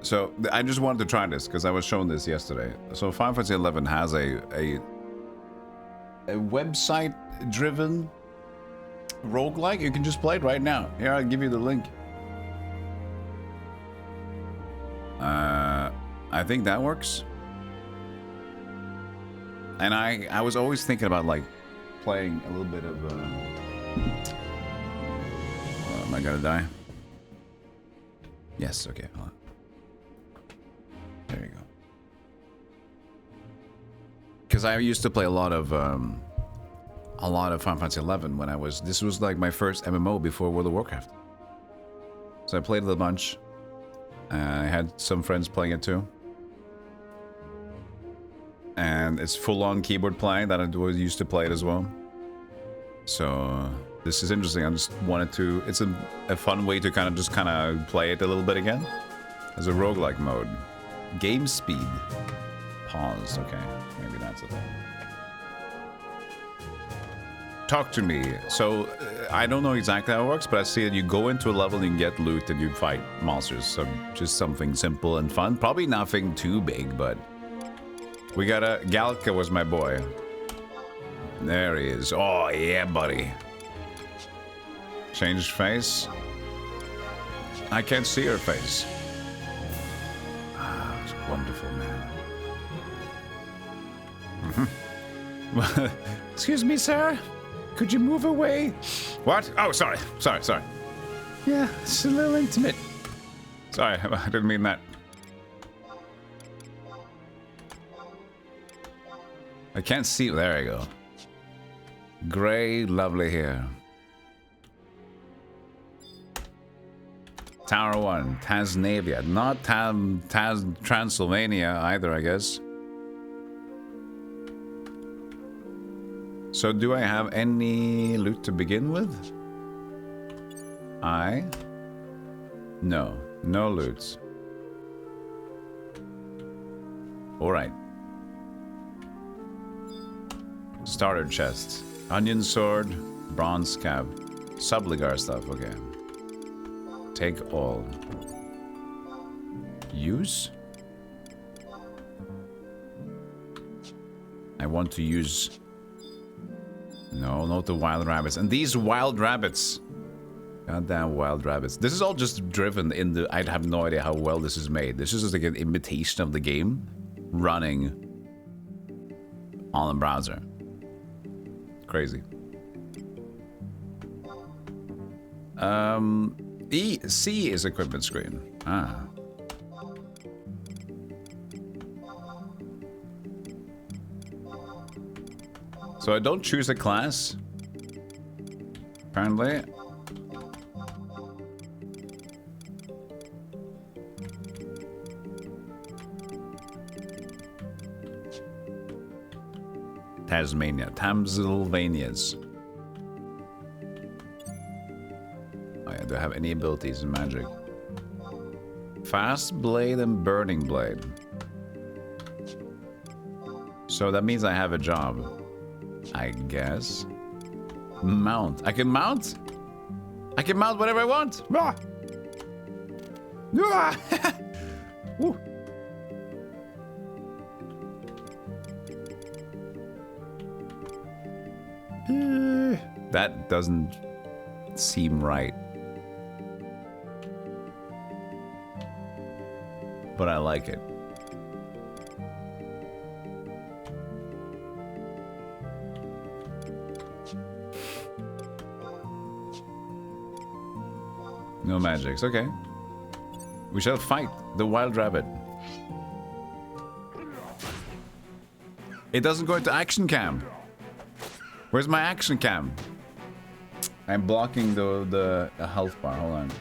So I just wanted to try this because I was shown this yesterday. So Final Fantasy 11 has a website-driven roguelike. You can just play it right now. Here, I'll give you the link. I think that works. And I was always thinking about like playing a little bit of. Am I gonna die? Yes. Okay. Hold on. There you go. Because I used to play a lot of Final Fantasy 11 when I was. This was like my first MMO before World of Warcraft. So I played it a bunch. I had some friends playing it too. And it's full-on keyboard playing that I used to play it as well. So this is interesting. I just wanted to. It's a fun way to kind of play it a little bit again. As a roguelike mode. Game speed. Paused. Okay, maybe that's it. Talk to me. So I don't know exactly how it works, but I see that you go into a level and you get loot and you fight monsters. So just something simple and fun. Probably nothing too big, but we got a Galka was my boy. There he is. Oh yeah, buddy. Changed face. I can't see her face. Ah, it's wonderful, man. Excuse me, sir. Could you move away? What? Oh, sorry. Sorry. Yeah, it's a little intimate. Sorry, I didn't mean that. I can't see. There you go. Gray, lovely hair. Tower 1, Tasnavia. Not Transylvania either, I guess. So do I have any loot to begin with? No loot. Alright. Starter chest. Onion sword, bronze cap. Subligar stuff, okay. Take all. Use? I want to use... No, not the wild rabbits. And these wild rabbits. Goddamn wild rabbits. This is all just driven in the... I have no idea how well this is made. This is just like an imitation of the game running on the browser. Crazy. C is equipment screen. Ah. So I don't choose a class. Apparently. Tamsylvanias. Oh yeah, do I have any abilities in magic? Fast blade and burning blade. So that means I have a job. I guess. Mount. I can mount? I can mount whatever I want. Ah! Ah! Woo. That doesn't seem right. But I like it. No magics, okay. We shall fight the wild rabbit. It doesn't go into action cam. Where's my action cam? I'm blocking the health bar. Hold on.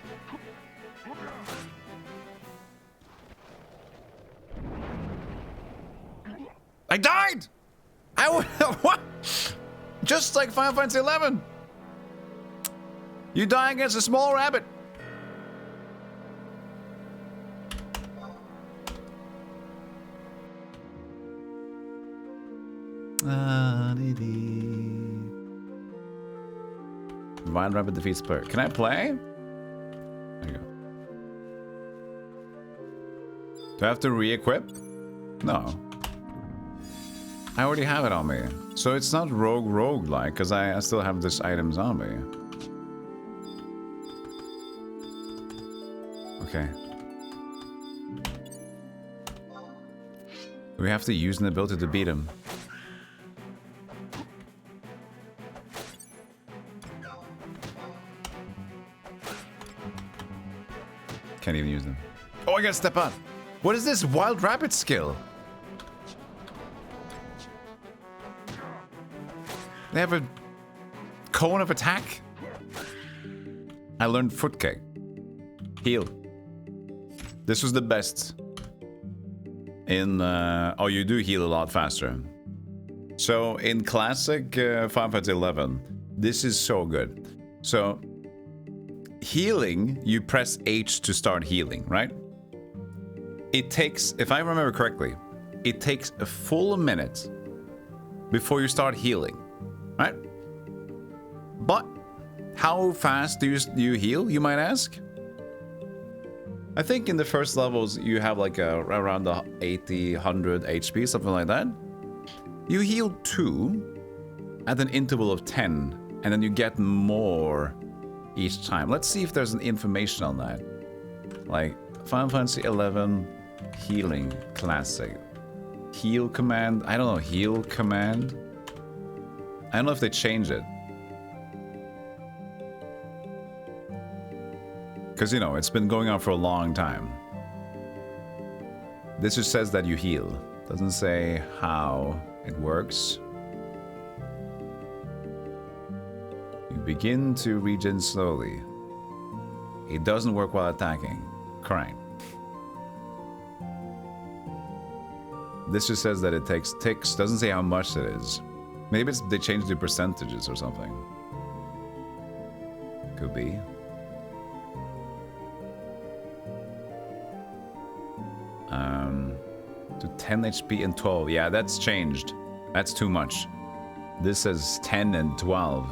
I died! What? Just like Final Fantasy 11. You die against a small rabbit. Wild rabbit defeats player. Can I play? There you go. Do I have to re-equip? No. I already have it on me. So it's not roguelike, because I still have this items on me. Okay. We have to use an ability to beat him. Can't even use them. Oh, I gotta step on. What is this wild rabbit skill? They have a cone of attack? I learned foot kick. Heal. This was the best. In, oh, you do heal a lot faster. So, in classic Final Fantasy 11, this is so good. So, healing, you press H to start healing, right? It takes, if I remember correctly, it takes a full minute before you start healing, right? But how fast do you heal, you might ask? I think in the first levels you have like around the 80, 100 HP, something like that. You heal 2 at an interval of 10, and then you get more each time. Let's see if there's an information on that. Like Final Fantasy 11 healing classic. Heal command. I don't know. Heal command. I don't know if they changed it. Because, you know, it's been going on for a long time. This just says that you heal. Doesn't say how it works. You begin to regen slowly. It doesn't work while attacking. Correct. This just says that it takes ticks. Doesn't say how much it is. Maybe they changed the percentages or something. Could be. To 10 HP and 12. Yeah, that's changed. That's too much. This says 10 and 12.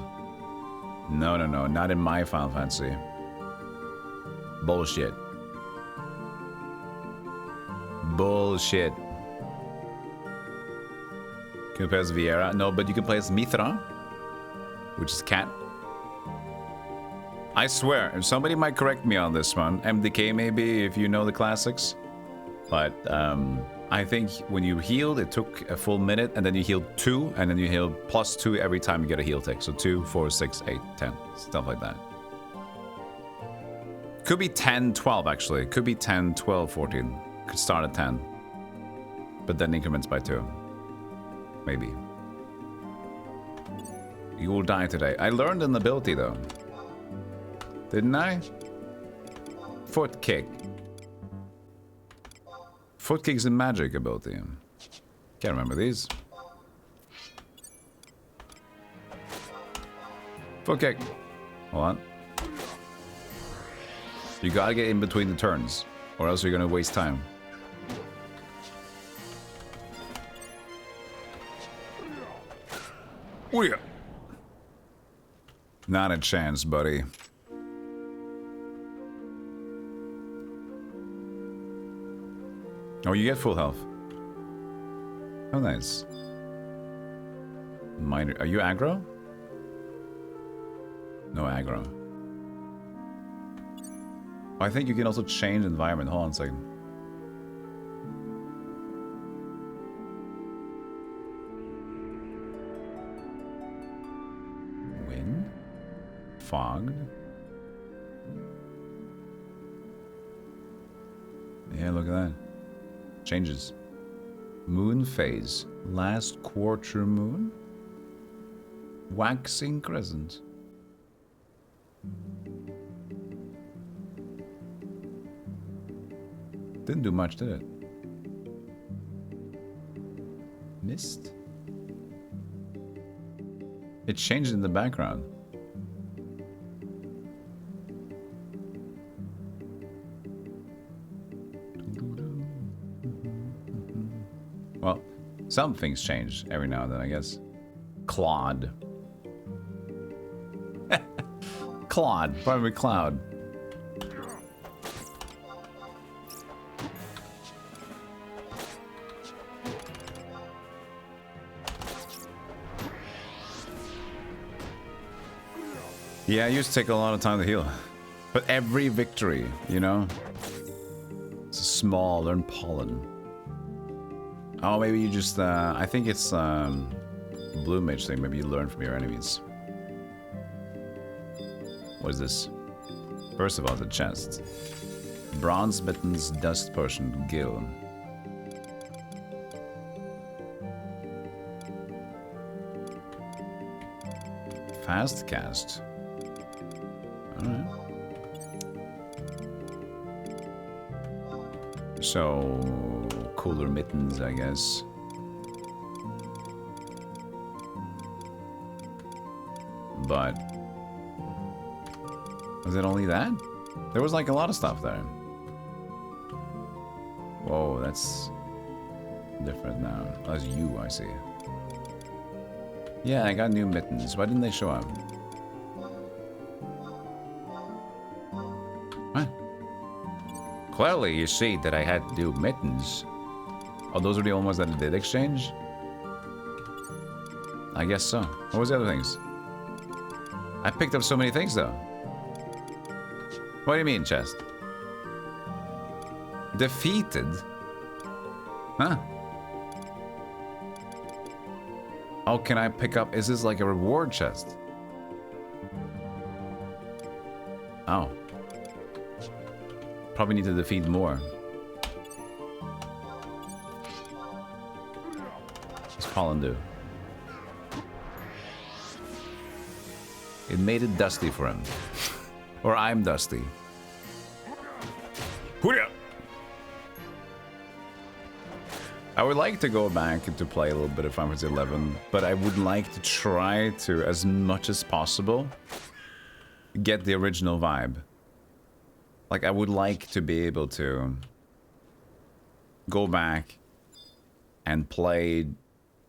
No, no, no. Not in my Final Fantasy. Bullshit. Bullshit. Can you play as Viera? No, but you can play as Mithra, which is cat. I swear, if somebody might correct me on this one. MDK maybe, if you know the classics. But I think when you healed, it took a full minute, and then you healed 2, and then you heal +2 every time you get a heal tick. So 2, 4, 6, 8, 10. Stuff like that. Could be 10, 12 actually. Could be 10, 12, 14. Could start at 10. But then increments by 2. Maybe. You will die today. I learned an ability though. Didn't I? Foot kick. Foot kick's a magic ability. Can't remember these. Foot kick. Hold on. You gotta get in between the turns, or else you're gonna waste time. Oh yeah. Not a chance, buddy. Oh, you get full health. Oh, nice. Minor. Are you aggro? No aggro. Oh, I think you can also change environment. Hold on a second. Wind? Fogged? Yeah, look at that. Changes. Moon phase. Last quarter moon. Waxing crescent. Didn't do much, did it? Mist? It changed in the background. Well, some things change every now and then, I guess. Claude. Claude. Probably Cloud. Yeah, it used to take a lot of time to heal. But every victory, you know? It's a small, learn pollen. Oh, maybe you just, I think it's blue mage thing. Maybe you learn from your enemies. What is this? First of all, the chest. Bronze mittens, dust potion, gill. Fast cast. Alright. So, cooler mittens, I guess. But was it only that? There was like a lot of stuff there. Whoa, that's different now. Oh, that's you, I see. Yeah, I got new mittens. Why didn't they show up? What? Clearly, you see that I had new mittens. Oh, those are the only ones that I did exchange? I guess so. What was the other things? I picked up so many things, though. What do you mean, chest? Defeated? Huh? Oh, can I pick up... Is this like a reward chest? Oh. Probably need to defeat more. What's pollen do? It made it dusty for him. Or I'm dusty. Hooyah! I would like to go back to play a little bit of Final Fantasy 11, but I would like to try to, as much as possible, get the original vibe. Like, I would like to be able to go back and play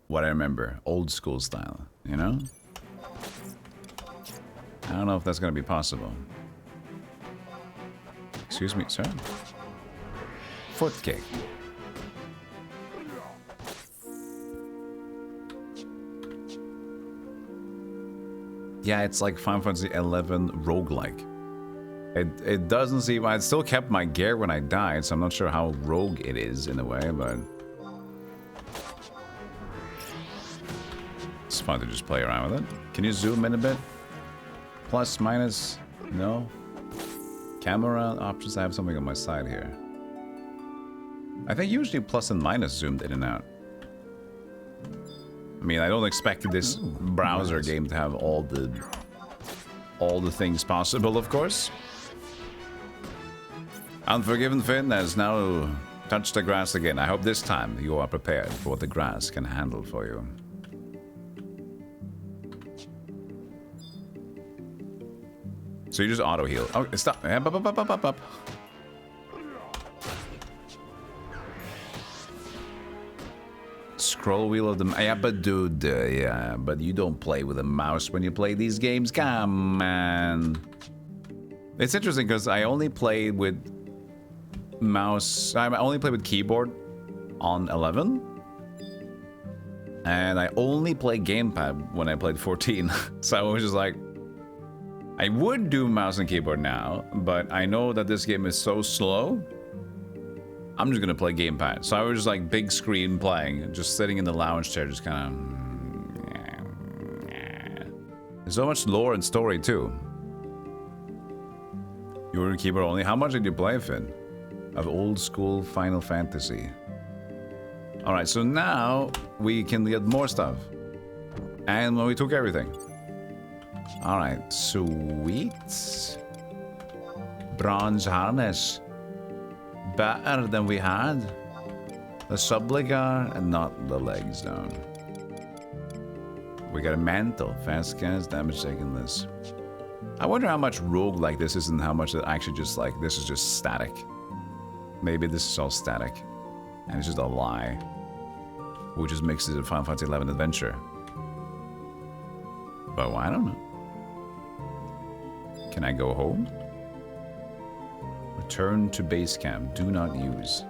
what I remember, old school style, you know? I don't know if that's gonna be possible. Excuse me, sir? Foot kick. Yeah, it's like Final Fantasy 11 roguelike. It doesn't seem... I still kept my gear when I died, so I'm not sure how rogue it is in a way, but... It's fun to just play around with it. Can you zoom in a bit? Plus, minus? No? Camera options, I have something on my side here. I think usually plus and minus zoomed in and out. I mean, I don't expect this browser game to have all the things possible, of course. Unforgiven Finn has now touched the grass again. I hope this time you are prepared for what the grass can handle for you. So you just auto heal. Oh, stop. Up. Scroll wheel of the... Yeah, but dude, yeah, but you don't play with a mouse when you play these games. Come on. It's interesting because I only played with mouse... I only played with keyboard on 11. And I only play gamepad when I played 14. So I was just like... I would do mouse and keyboard now, but I know that this game is so slow. I'm just gonna play gamepad. So I was just like big screen playing, just sitting in the lounge chair, just kind of... There's so much lore and story too. You were a keyboard only. How much did you play, Finn? Of old school Final Fantasy. Alright, so now we can get more stuff. And we took everything. Alright, sweet. Bronze harness. Better than we had. The subligar and not the legs down. We got a mantle. Fast cast, damage taken this. I wonder how much rogue like this is and how much that actually just like this is just static. Maybe this is all static. And it's just a lie. Which just makes it a Final Fantasy 11 adventure. But I don't know. Can I go home? Return to base camp. Do not use.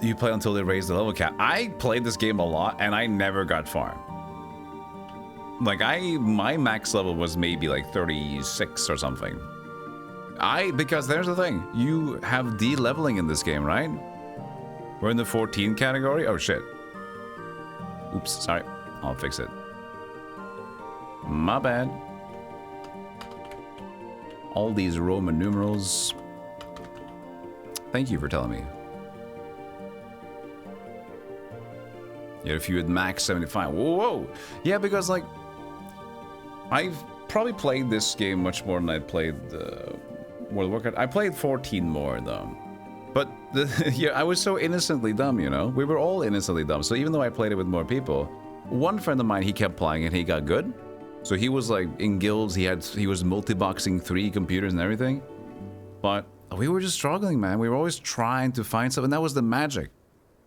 You play until they raise the level cap. I played this game a lot and I never got far. Like my max level was maybe like 36 or something. Because there's the thing, you have de-leveling in this game, right? We're in the 14 category. Oh shit. Oops, sorry. I'll fix it. My bad. All these Roman numerals. Thank you for telling me. Yeah, if you had max 75. Whoa! Yeah, because like I've probably played this game much more than I played World of Warcraft. I played 14 more though. But yeah, I was so innocently dumb, you know? We were all innocently dumb. So even though I played it with more people, one friend of mine, he kept playing and he got good. So he was like in guilds, he was multi-boxing 3 computers and everything. But we were just struggling, man. We were always trying to find something. And that was the magic.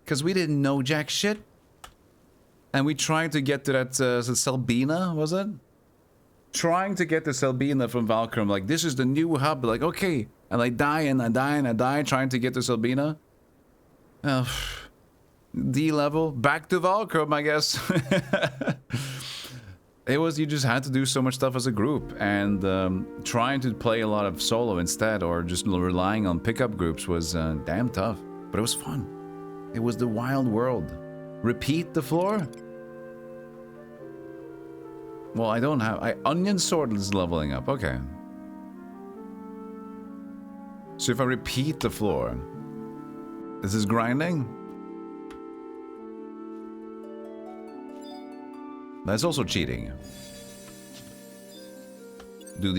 Because we didn't know jack shit. And we tried to get to that Selbina, was it? Trying to get to Selbina from Valkyrum, like, this is the new hub, like, okay. And I die, and I die, and I die, trying to get to Selbina. D level, back to Valkyrum, I guess. It was, you just had to do so much stuff as a group, and trying to play a lot of solo instead, or just relying on pickup groups was damn tough. But it was fun. It was the wild world. Repeat the floor? Well, I don't have... Onion Sword is leveling up. Okay. So if I repeat the floor... This is grinding? That's also cheating. Do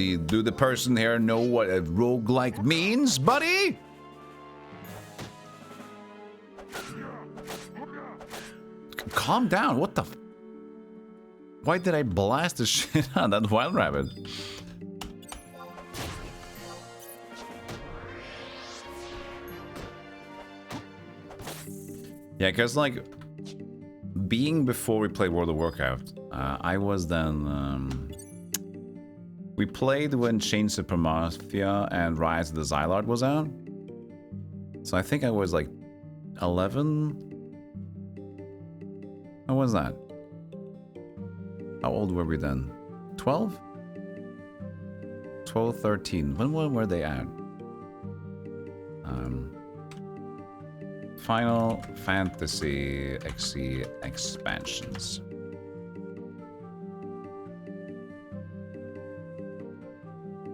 the person here know what a roguelike means, buddy? Calm down. What the... Why did I blast the shit out of that wild rabbit? Yeah, because like being before we played World of Warcraft, I was then we played when Chains of Mafia and Rise of the Xylard was out. So I think I was like 11. How was that? How old were we then? 12? 12, 13. When were they at? Final Fantasy XC expansions.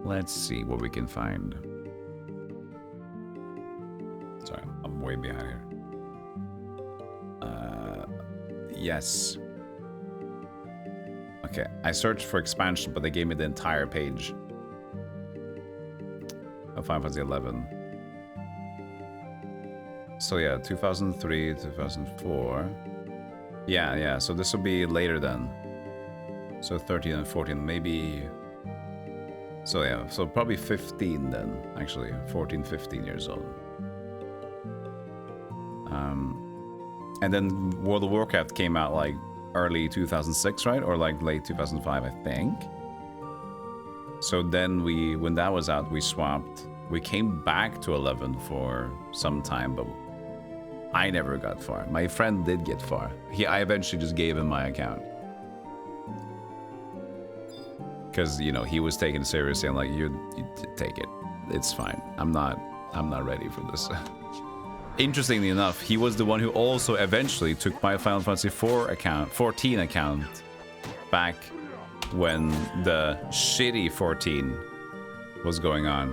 Let's see what we can find. Sorry, I'm way behind here. Yes. Okay, I searched for expansion, but they gave me the entire page of Final Fantasy 11. So yeah, 2003, 2004. Yeah, so this will be later then. So 13 and 14, maybe... So yeah, so probably 15 then, actually. 14, 15 years old. And then World of Warcraft came out like early 2006, right? Or like late 2005, I think. So then when that was out, we swapped. We came back to 11 for some time, but I never got far. My friend did get far. I eventually just gave him my account. Because, you know, he was taken seriously and like, you take it. It's fine. I'm not ready for this. Interestingly enough, he was the one who also eventually took my Final Fantasy 14 account back when the shitty 14 was going on.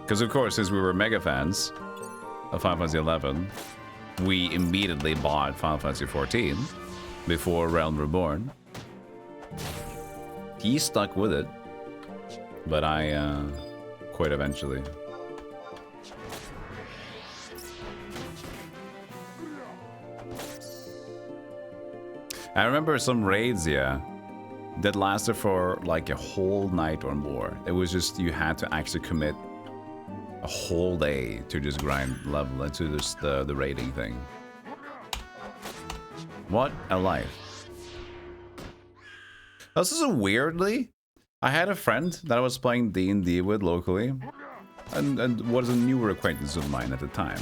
Because of course, since we were mega fans of Final Fantasy 11, we immediately bought Final Fantasy 14 before Realm Reborn. He stuck with it, but I quit eventually. I remember some raids, yeah, that lasted for like a whole night or more. It was just, you had to actually commit a whole day to just grind level into this, the raiding thing. What a life. This is weirdly, I had a friend that I was playing D&D with locally, and was a newer acquaintance of mine at the time.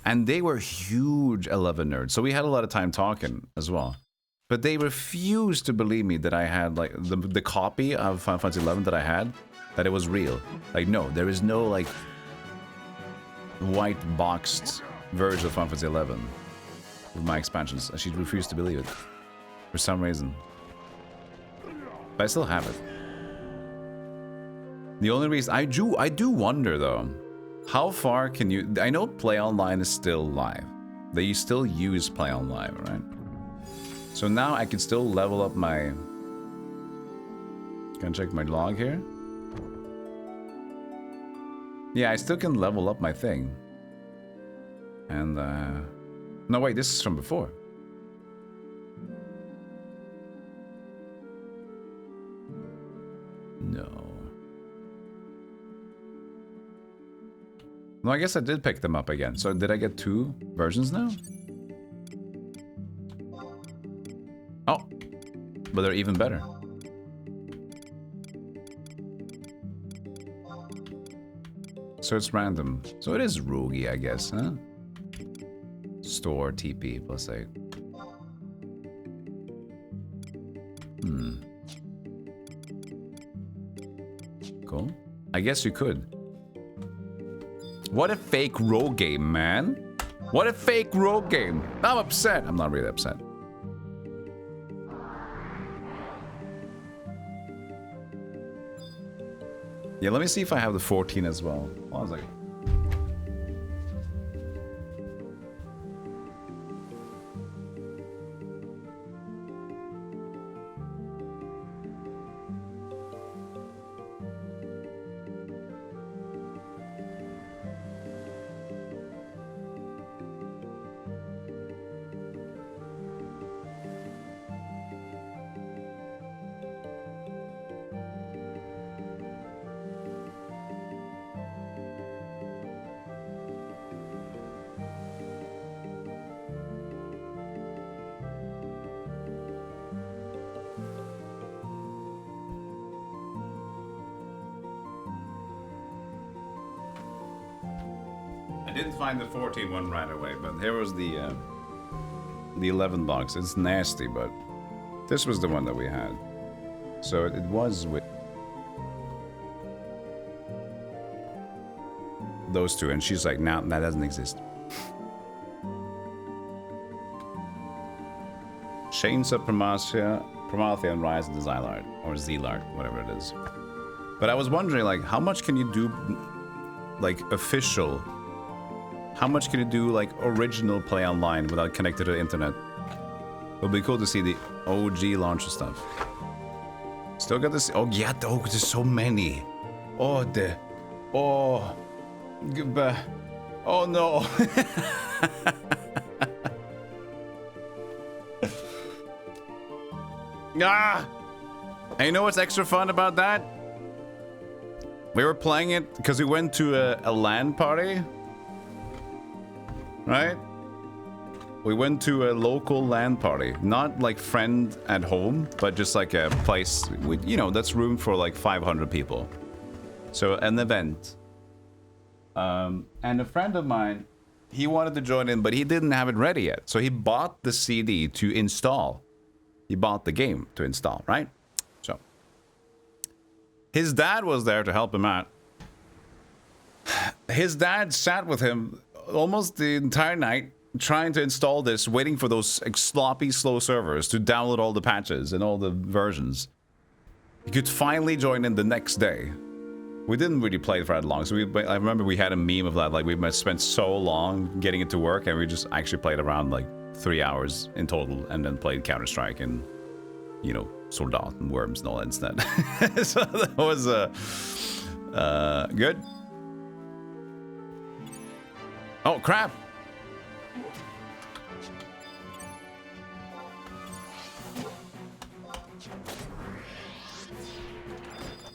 And they were huge 11 nerds, so we had a lot of time talking as well. But they refused to believe me that I had, like, the copy of Final Fantasy 11 that I had, that it was real. Like, no, there is no, like, white boxed version of Final Fantasy 11 with my expansions. She refused to believe it for some reason. But I still have it. The only reason I do wonder though, how far can you? I know Play Online is still live. They still use Play Online, right? So now I can still level up my. Can I check my log here? Yeah, I still can level up my thing. And no wait, this is from before. No. No, I guess I did pick them up again. So did I get 2 versions now? Oh, but they're even better. So it's random. So it is Roguey, I guess, huh? Store TP plus 8. Cool. I guess you could. What a fake rogue game, man. What a fake rogue game. I'm upset. I'm not really upset. Yeah, let me see if I have the 14 as well. Hold on a second. I didn't find the 14 one right away, but here was the 11 box. It's nasty, but this was the one that we had. So it was with those two, and she's like, "No, that doesn't exist." Chains of Promathia and Rise of the Zylard, or Zelard, whatever it is. But I was wondering, like, how much can you do, like, official? How much can you do, like, original Play Online without connected to the internet? It would be cool to see the OG launcher stuff. Still got this. Oh, yeah, oh, there's so many. Oh, goodbye. Oh, no. Ah! And you know what's extra fun about that? We were playing it because we went to a LAN party. Right? We went to a local LAN party. Not like friend at home, but just like a place with, you know, that's room for like 500 people. So an event. And a friend of mine, he wanted to join in, but he didn't have it ready yet. So he bought the CD to install. He bought the game to install, right? So his dad was there to help him out. His dad sat with him almost the entire night trying to install this, waiting for those sloppy, slow servers to download all the patches and all the versions. He could finally join in the next day. We didn't really play it for that long, so I remember we had a meme of that, like we must spent so long getting it to work, and we just actually played around like 3 hours in total, and then played Counter-Strike and, you know, Soldat and Worms and all that instead. So that was good. Oh, crap!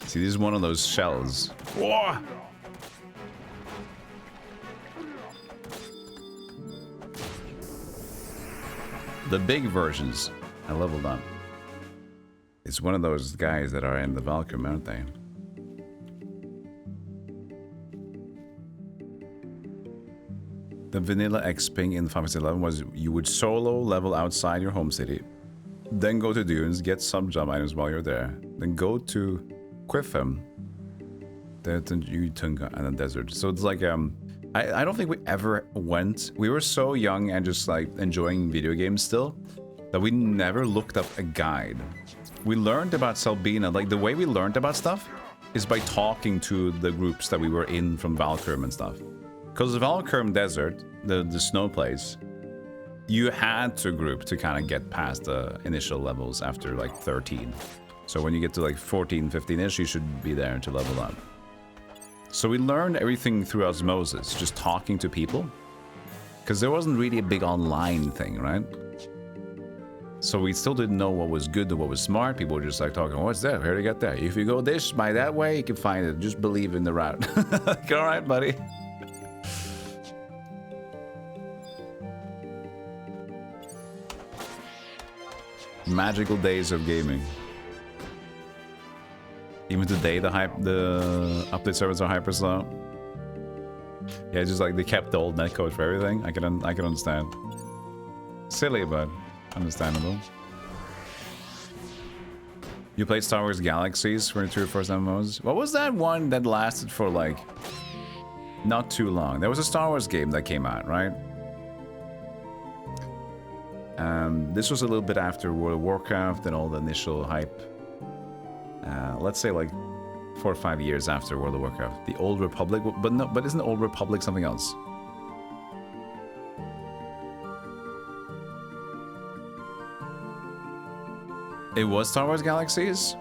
See, this is one of those shells. Whoa! The big versions, I leveled up. It's one of those guys that are in the Valkyrie, aren't they? The vanilla X ping in Final Fantasy 11 was you would solo level outside your home city, Then go to Dunes, get some jump items while you're there. Then go to Quiffham, then Utunga, and then Desert. So it's like I don't think we ever went. We were so young and just like enjoying video games still that we never looked up a guide. We learned about Selbina, like the way we learned about stuff is by talking to the groups that we were in from Valkurm and stuff. Because the Valkurm Desert, the snow place, you had to group to kind of get past the initial levels after like 13. So when you get to like 14, 15-ish, you should be there to level up. So we learned everything through osmosis, just talking to people. Because there wasn't really a big online thing, right? So we still didn't know what was good and what was smart. People were just like talking, what's that? Where to get there? If you go this by that way, you can find it. Just believe in the route. Like, all right, buddy. Magical days of gaming. Even today, the update servers are hyper slow. Yeah, just like they kept the old netcode for everything. I can understand. Silly, but understandable. You played Star Wars Galaxies for your first MMOs? What was that one that lasted for like not too long? There was a Star Wars game that came out, right? This was a little bit after World of Warcraft and all the initial hype. Let's say like 4 or 5 years after World of Warcraft. The Old Republic, but isn't Old Republic something else? It was Star Wars Galaxies?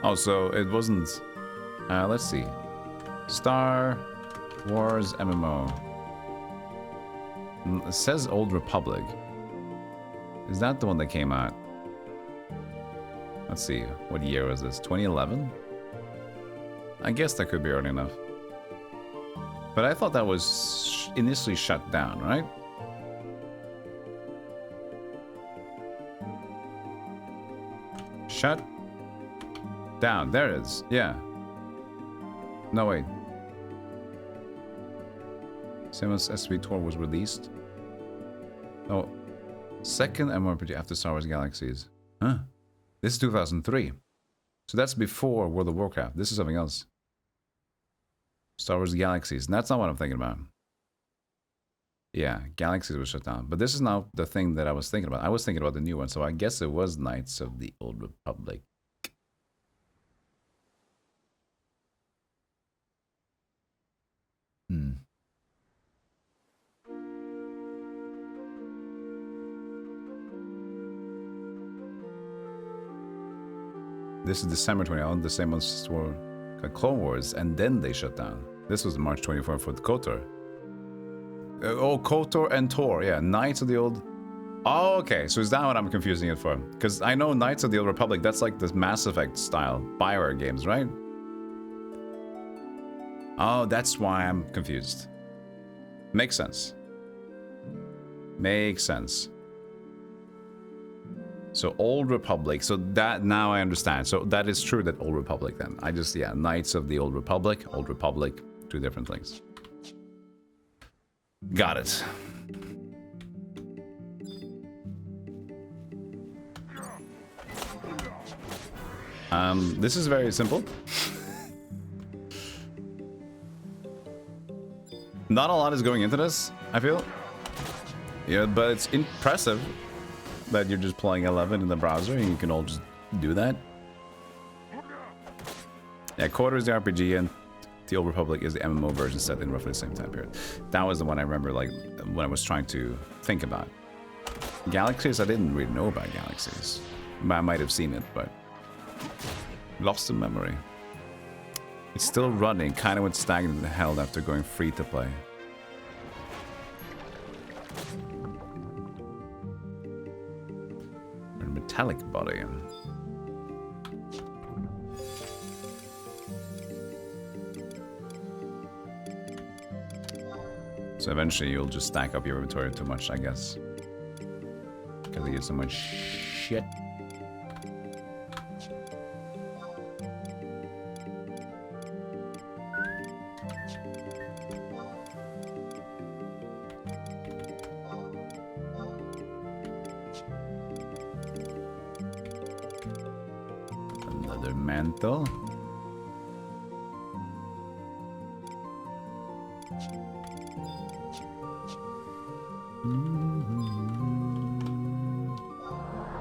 Oh, so it wasn't... let's see. Star Wars MMO. It says Old Republic. Is that the one that came out? Let's see. What year was this? 2011? I guess that could be early enough. But I thought that was initially shut down, right? Shut down. There it is. Yeah. No, wait. Same as SVTOR was released. Oh. Second MMORPG after Star Wars Galaxies. Huh. This is 2003. So that's before World of Warcraft. This is something else. Star Wars Galaxies. And that's not what I'm thinking about. Yeah, Galaxies was shut down. But this is not the thing that I was thinking about. I was thinking about the new one, so I guess it was Knights of the Old Republic. This is December 2011, the same as for Clone Wars, and then they shut down. This was March 24 for KOTOR. Oh, KOTOR and Tor, yeah, Knights of the Old... Oh, okay, so is that what I'm confusing it for? Because I know Knights of the Old Republic, that's like this Mass Effect style BioWare games, right? Oh, that's why I'm confused. Makes sense. Makes sense. So Old Republic, so that, now I understand. So that is true, that Old Republic then. I just, yeah, Knights of the Old Republic, two different things. Got it. This is very simple. Not a lot is going into this, I feel. Yeah, but it's impressive that you're just playing 11 in the browser and you can all just do that. Yeah, KOTOR is the RPG and the Old Republic is the MMO version set in roughly the same time period. That was the one I remember, like, when I was trying to think about. Galaxies, I didn't really know about Galaxies. I might have seen it, but lost in memory. It's still running, kind of went stagnant and held after going free to play. Metallic body. So eventually you'll just stack up your inventory too much, I guess. Because you get so much shit. mantle.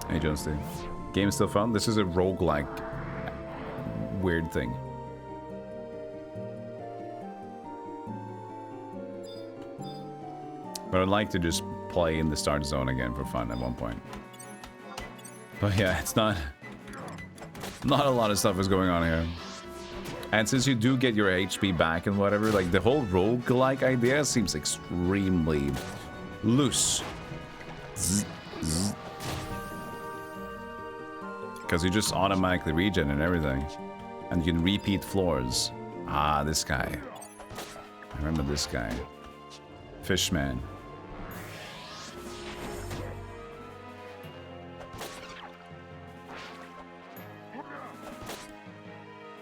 Hey, Jones, dude. Game still fun? This is a roguelike weird thing. But I'd like to just play in the start zone again for fun at one point. But yeah, it's not a lot of stuff is going on here. And since you do get your HP back and whatever, like the whole roguelike idea seems extremely loose. Because you just automatically regen and everything. And you can repeat floors. Ah, this guy. I remember this guy. Fishman.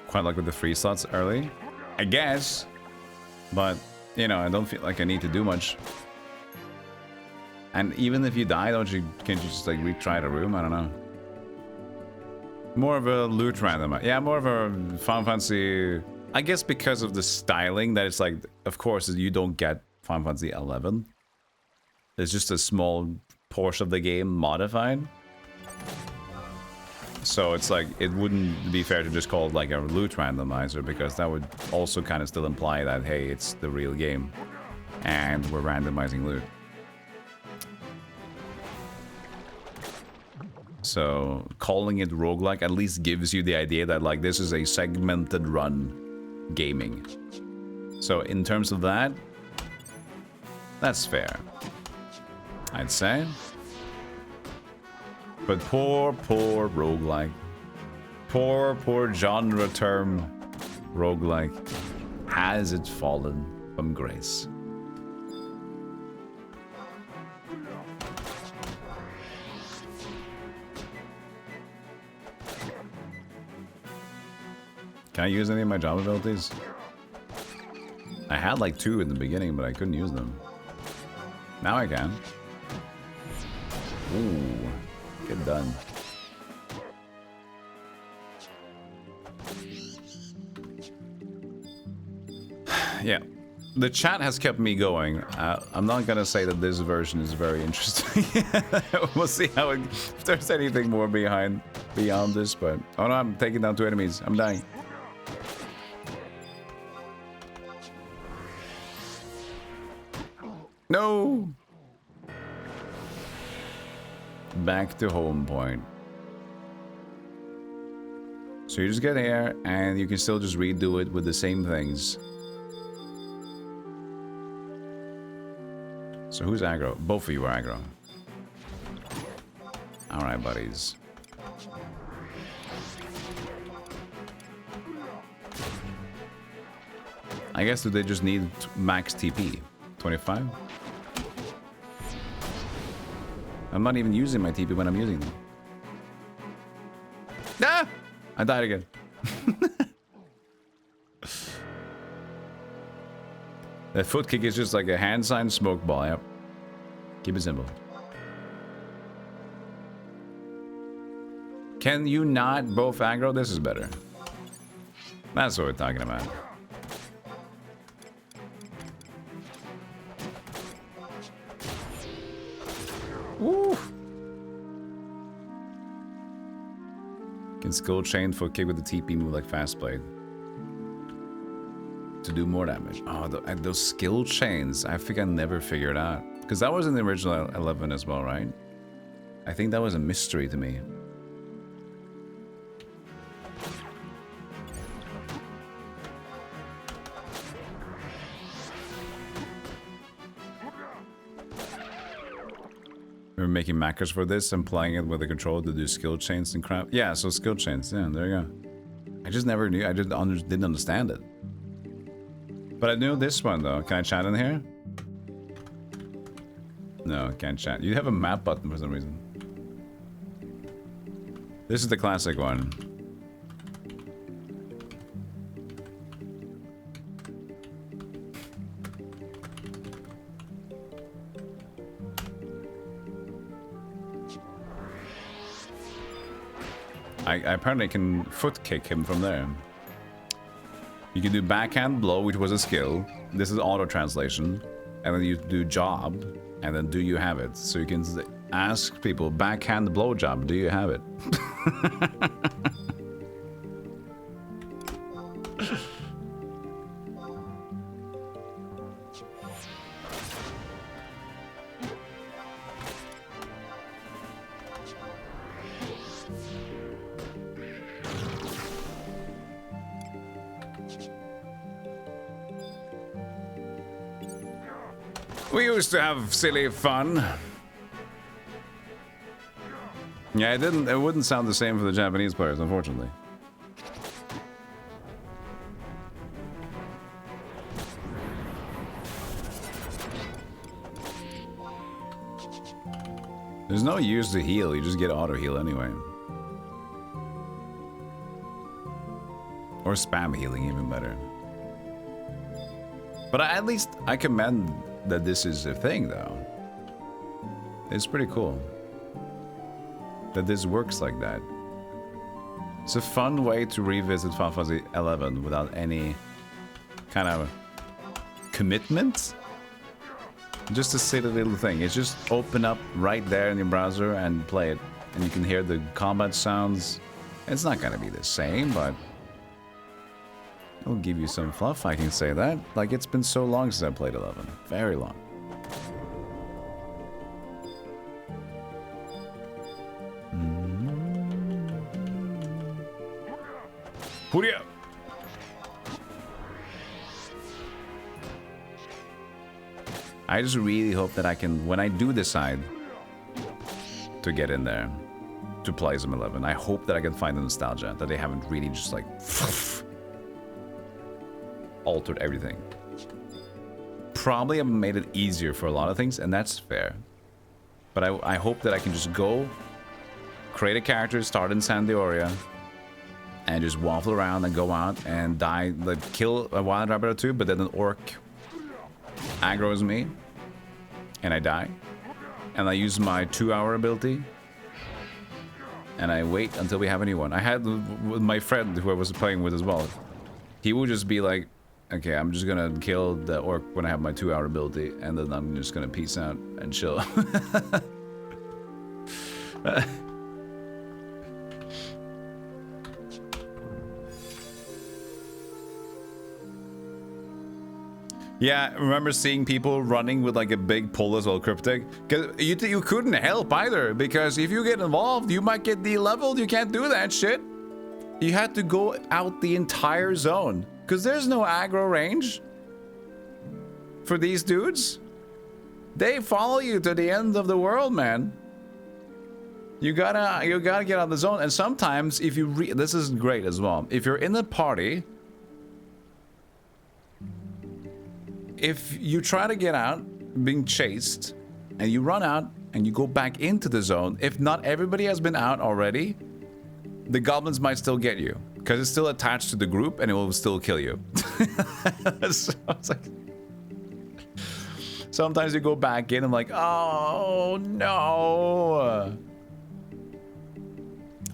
Quite like with the free slots early, I guess. But, you know, I don't feel like I need to do much. And even if you die, can't you just like retry the room? I don't know. More of a loot random. Yeah, more of a Final Fantasy. I guess because of the styling that it's like, of course, you don't get Final Fantasy 11. It's just a small portion of the game modified. So it's like, it wouldn't be fair to just call it like a loot randomizer, because that would also kind of still imply that, hey, it's the real game and we're randomizing loot. So calling it roguelike at least gives you the idea that like this is a segmented run gaming. So in terms of that, that's fair, I'd say. But poor roguelike. Poor genre term roguelike. Has it fallen from grace? Can I use any of my job abilities? I had like 2 in the beginning, but I couldn't use them. Now I can. Ooh. Get done. Yeah, the chat has kept me going. I'm not gonna say that this version is very interesting. We'll see how it, if there's anything more beyond this. But oh no, I'm taking down 2 enemies. I'm dying. No. Back to home point. So you just get here and you can still just redo it with the same things. So who's aggro? Both of you are aggro. Alright, buddies. I guess do they just need max TP? 25? I'm not even using my TP when I'm using them. Ah! I died again. That foot kick is just like a hand sign smoke ball, yep. Keep it simple. Can you not both aggro? This is better. That's what we're talking about. Woo! Can skill chain for kick with the TP move like fast blade to do more damage. Oh, those skill chains, I think I never figured out. Because that was in the original 11 as well, right? I think that was a mystery to me. We're making macros for this and playing it with the controller to do skill chains and crap. Yeah, so skill chains. Yeah, there you go. I just never knew. I just didn't understand it. But I knew this one though. Can I chat in here? No, can't chat. You have a map button for some reason. This is the classic one. I apparently can foot kick him from there. You can do backhand blow, which was a skill. This is auto translation. And then you do job, and then do you have it? So you can ask people, backhand blow job, do you have it? We used to have silly fun. Yeah, it wouldn't sound the same for the Japanese players, unfortunately. There's no use to heal, you just get auto heal anyway. Or spam healing, even better. But at least I commend that this is a thing, though. It's pretty cool that this works like that. It's a fun way to revisit Final Fantasy 11 without any kind of commitment. Just a silly little thing. It's just open up right there in your browser and play it, and you can hear the combat sounds. It's not gonna be the same, but it'll give you some fluff, I can say that. Like, it's been so long since I played 11. Very long. Hurry up! I just really hope that I can, when I do decide to get in there, to play some 11, I hope that I can find the nostalgia, that they haven't really just like altered everything. Probably have made it easier for a lot of things, and that's fair. But I hope that I can just go, create a character, start in San Dioria, and just waffle around and go out and die, like kill a wild rabbit or two, but then an orc aggroes me, and I die. And I use my 2-hour ability, and I wait until we have a new one. I had with my friend who I was playing with as well. He would just be like, okay, I'm just gonna kill the orc when I have my 2-hour ability, and then I'm just gonna peace out and chill. Yeah, I remember seeing people running with like a big pull as well, cryptic. Because you couldn't help either, because if you get involved, you might get de-leveled. You can't do that shit. You had to go out the entire zone, because there's no aggro range for these dudes. They follow you to the end of the world, man. You gotta get out of the zone. And sometimes if you this is great as well. If you're in a party, if you try to get out being chased and you run out and you go back into the zone, if not everybody has been out already, the goblins might still get you because it's still attached to the group and it will still kill you. So it's like, sometimes you go back in and I'm like, oh no.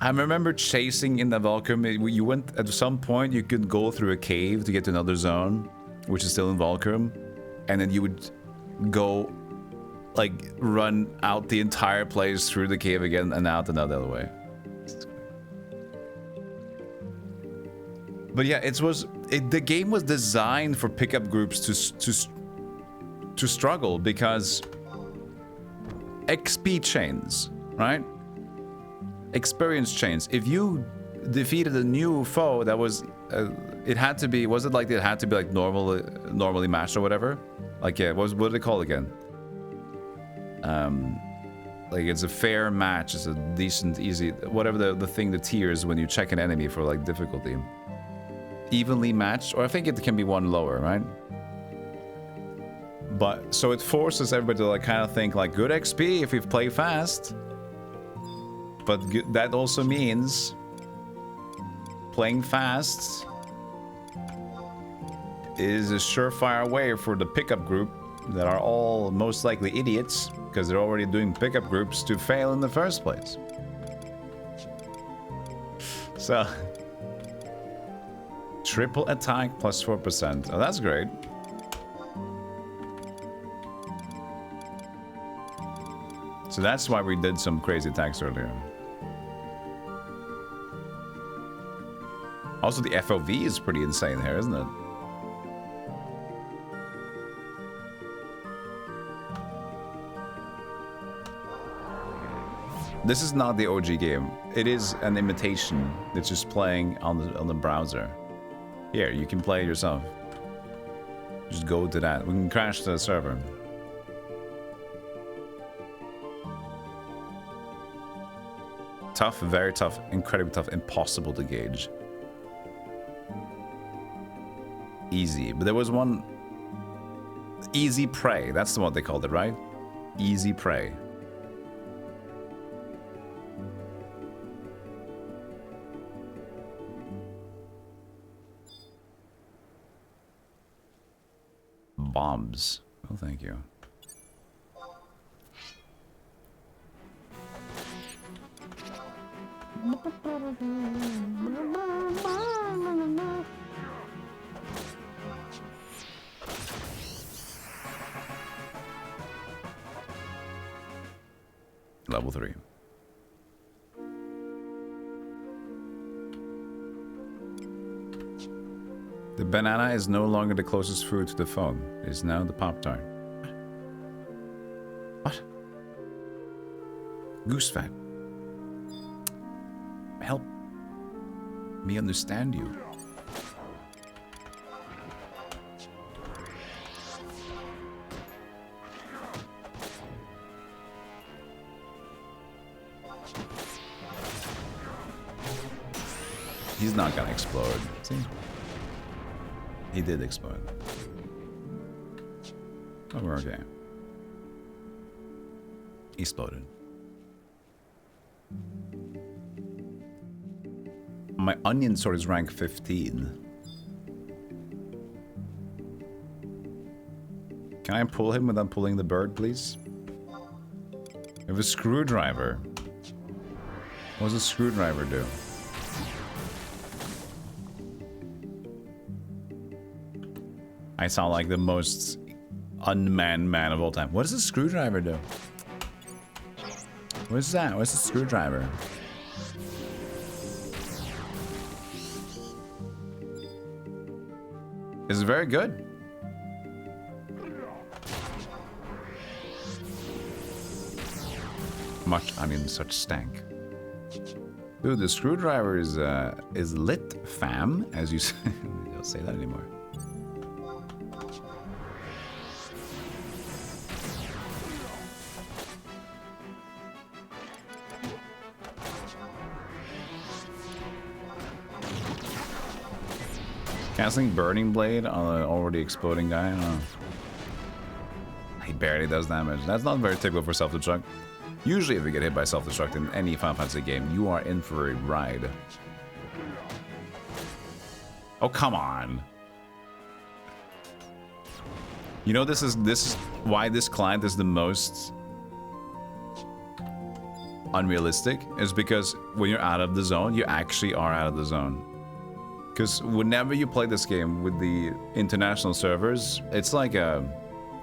I remember chasing in the Valkyrie. You went at some point, you could go through a cave to get to another zone, which is still in Valkyrie, and then you would go, like, run out the entire place through the cave again and out another way. But yeah, the game was designed for pickup groups to struggle because XP chains, right? Experience chains. If you defeated a new foe that was it had to be, was it like it had to be like normally matched or whatever? Like, yeah, what did it call again? Like, it's a fair match, it's a decent, easy, whatever the thing, the tiers when you check an enemy for like difficulty. Evenly matched, or I think it can be one lower, right? But so it forces everybody to like kind of think like good XP if we play fast. But that also means playing fast is a surefire way for the pickup group that are all most likely idiots because they're already doing pickup groups to fail in the first place. So, triple attack plus 4%. Oh, that's great. So that's why we did some crazy attacks earlier. Also, the FOV is pretty insane here, isn't it? This is not the OG game. It is an imitation. It's just playing on the browser. Here, you can play it yourself. Just go to that. We can crash the server. Tough, very tough, incredibly tough, impossible to gauge. Easy, but there was one... Easy Prey, that's what they called it, right? Easy Prey. Bombs. Oh, thank you. Level 3. The banana is no longer the closest food to the phone. It is now the Pop-Tart. What? Goose fat. Help me understand you. He's not gonna explode. See? He did explode. Oh, we're okay. He exploded. My onion sword is rank 15. Can I pull him without pulling the bird, please? I have a screwdriver. What does a screwdriver do? I sound like the most unmanned man of all time. What does a screwdriver do? What is that? What's a screwdriver? It's very good. Much, I mean, such stank. Dude, the screwdriver is lit, fam, as you say. I don't say that anymore. Casting Burning Blade on an already exploding guy? Oh. He barely does damage. That's not very typical for self-destruct. Usually if you get hit by self-destruct in any Final Fantasy game, you are in for a ride. Oh, come on. You know, this is why this client is the most unrealistic, is because when you're out of the zone, you actually are out of the zone. Because whenever you play this game with the international servers, it's like a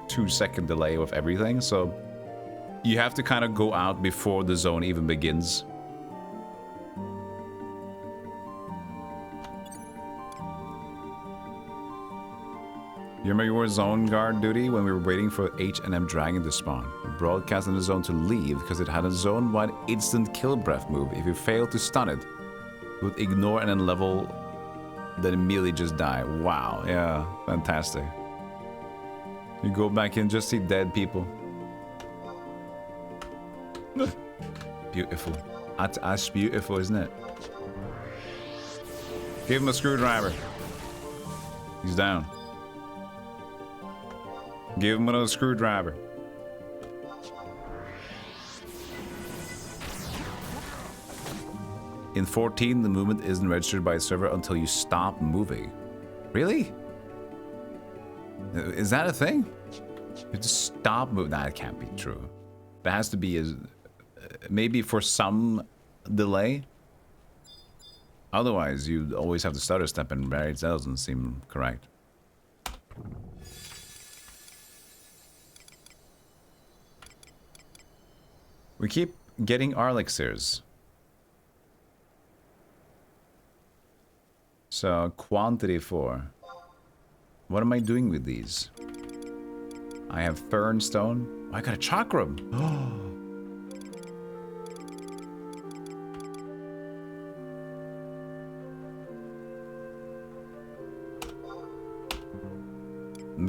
2-second delay with everything, so you have to kind of go out before the zone even begins. You remember your zone guard duty when we were waiting for H&M Dragon to spawn? We broadcasted the zone to leave because it had a zone-wide instant kill breath move. If you failed to stun it, it would ignore and then level, then immediately just die. Wow, yeah, fantastic. You go back and just see dead people. Beautiful. That's beautiful, isn't it? Give him a screwdriver. He's down. Give him another screwdriver. In 14, the movement isn't registered by the server until you stop moving. Really? Is that a thing? You just stop moving? Nah, it can't be true. There has to be maybe for some delay. Otherwise, you always have to stutter step, and it doesn't seem correct. We keep getting our elixirs. So, quantity 4. What am I doing with these? I have fernstone. I got a chakram. Oh.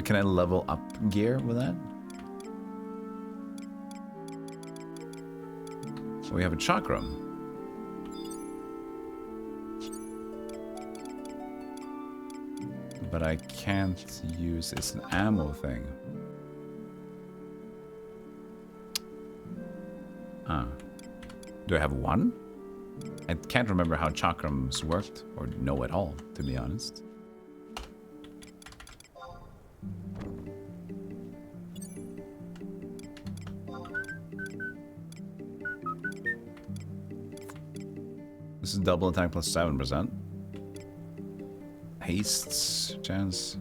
Can I level up gear with that? We have a chakram. But I can't use, it's an ammo thing. Ah. Do I have one? I can't remember how chakrams worked, or know at all, to be honest. This is double attack plus 7%. Hastes chance.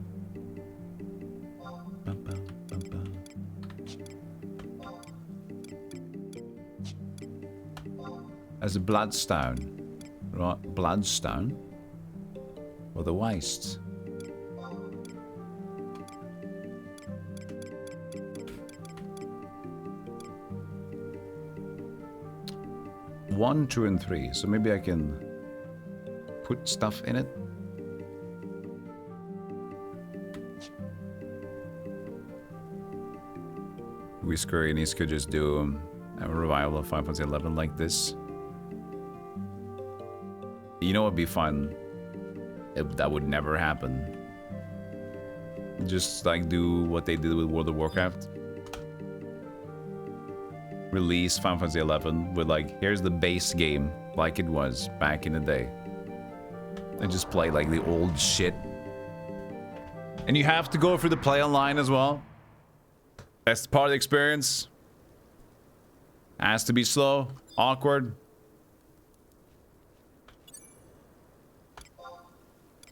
As a bloodstone. Bloodstone? Or the waste? One, 2, and 3. So maybe I can put stuff in it. We Square Enix could just do a revival of 5.11 like this. You know what would be fun? That would never happen. Just like do what they did with World of Warcraft. Release Final Fantasy 11 with like, here's the base game like it was back in the day. And just play like the old shit. And you have to go through the play online as well. That's part of the experience. Has to be slow, awkward.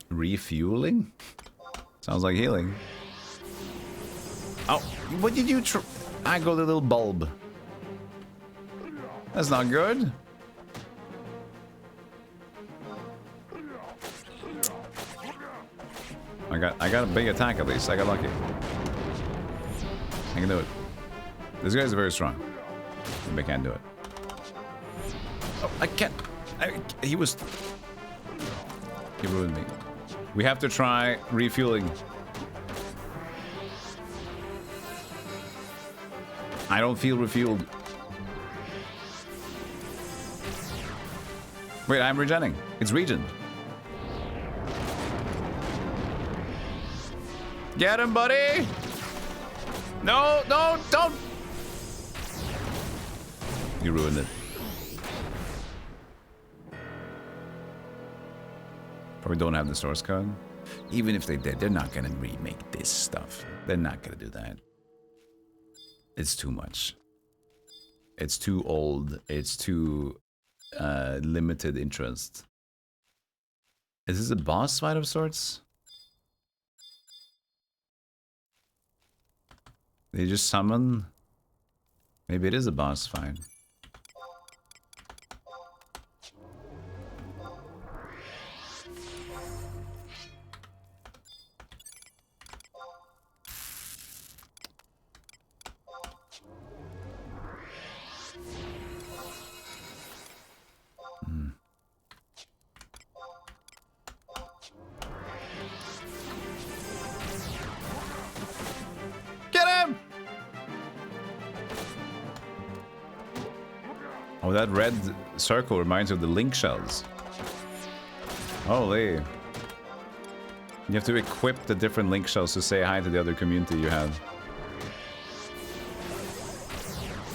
Refueling? Sounds like healing. Oh, what did you try? I got a little bulb. That's not good. I got a big attack at least. I got lucky. I can do it. This guy's very strong. Maybe I can't do it. Oh, I can't. He ruined me. We have to try refueling. I don't feel refueled. Wait, I'm regenning. It's regen. Get him, buddy! No, no, don't! You ruined it. Probably don't have the source code. Even if they did, they're not gonna remake this stuff. They're not gonna do that. It's too much. It's too old. It's too limited interest. Is this a boss fight of sorts? They just summon? Maybe it is a boss fight. Oh, that red circle reminds me of the link shells. Holy. You have to equip the different link shells to say hi to the other community you have.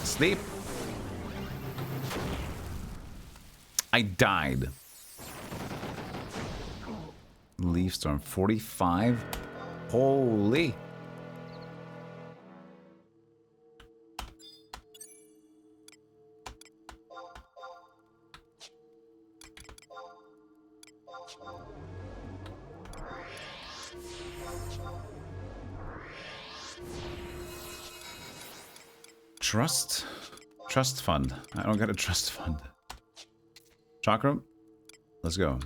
Sleep. I died. Leaf storm 45. Holy. Trust fund. I don't get a trust fund. Chakra, let's go.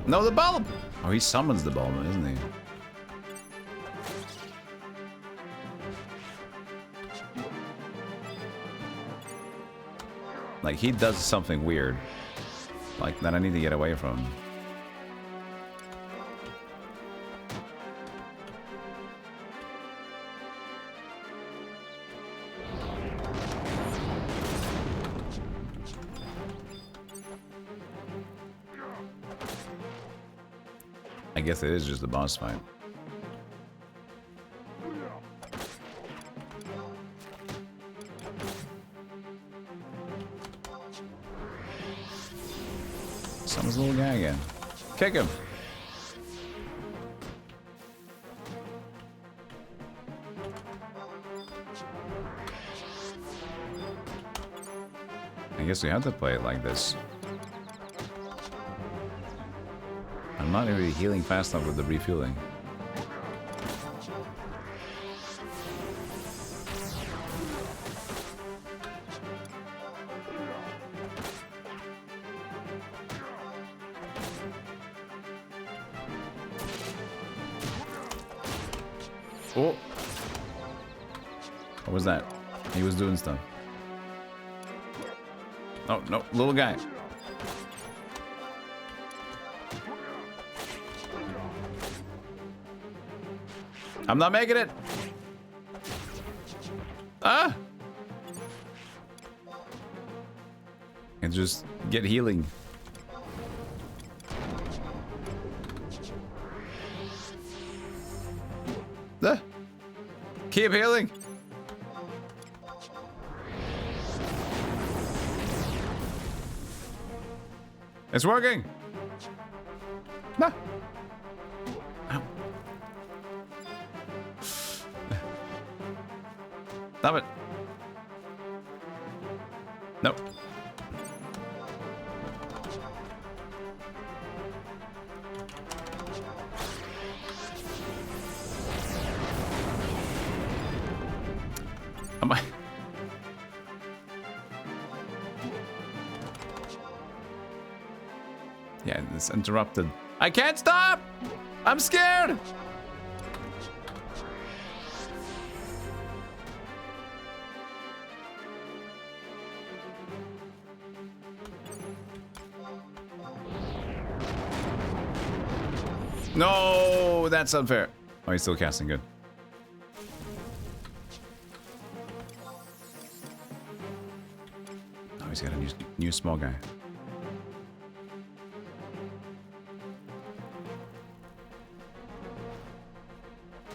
No, the bulb! Oh, he summons the bulb, isn't he? Like, he does something weird. Like, that I need to get away from. I guess it is just a boss fight. Summons the little guy again. Kick him. I guess we have to play it like this. I'm not really healing fast enough with the refueling. Oh! What was that? He was doing stuff. Oh, no, little guy. I'm not making it. Ah! And just get healing. Ah! Keep healing. It's working. No. Ow. Stop it. Nope. Am I? Yeah, it's interrupted. I can't stop! I'm scared! No, that's unfair. Oh, he's still casting, good. Oh, he's got a new small guy.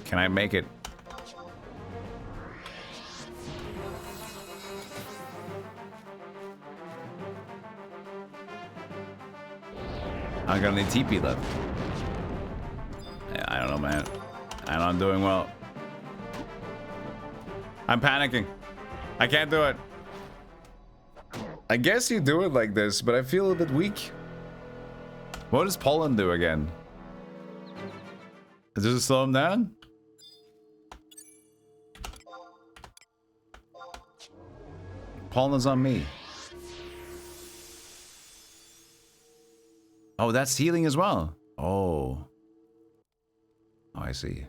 Can I make it? I got any TP left. Yeah, I don't know, man. I'm not doing well. I'm panicking. I can't do it. I guess you do it like this, but I feel a bit weak. What does Poland do again? Does it slow him down? Poland's on me. Oh, that's healing as well. Oh. Oh, I see.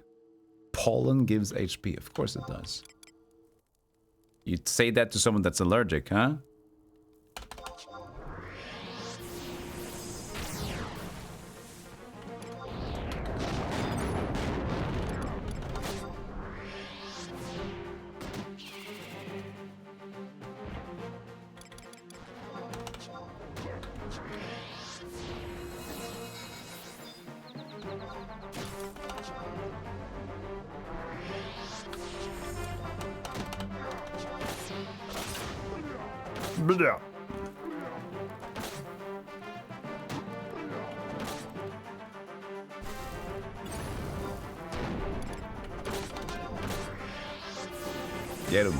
Pollen gives HP. Of course it does. You'd say that to someone that's allergic, huh? Blah. Get him.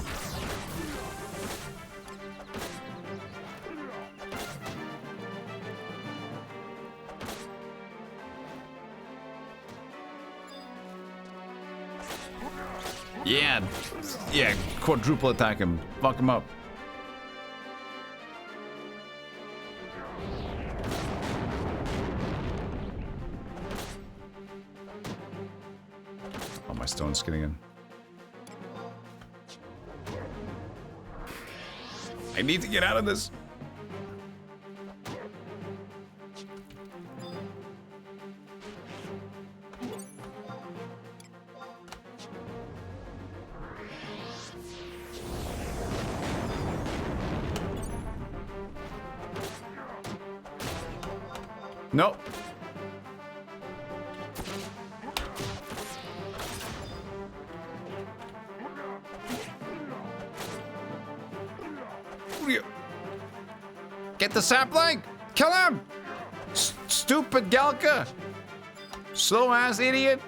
Yeah. Yeah, quadruple attack him. Fuck him up. Oh, my stone's getting in. I need to get out of this. Nope. Get the sapling! Kill him! Stupid Galka! Slow ass idiot!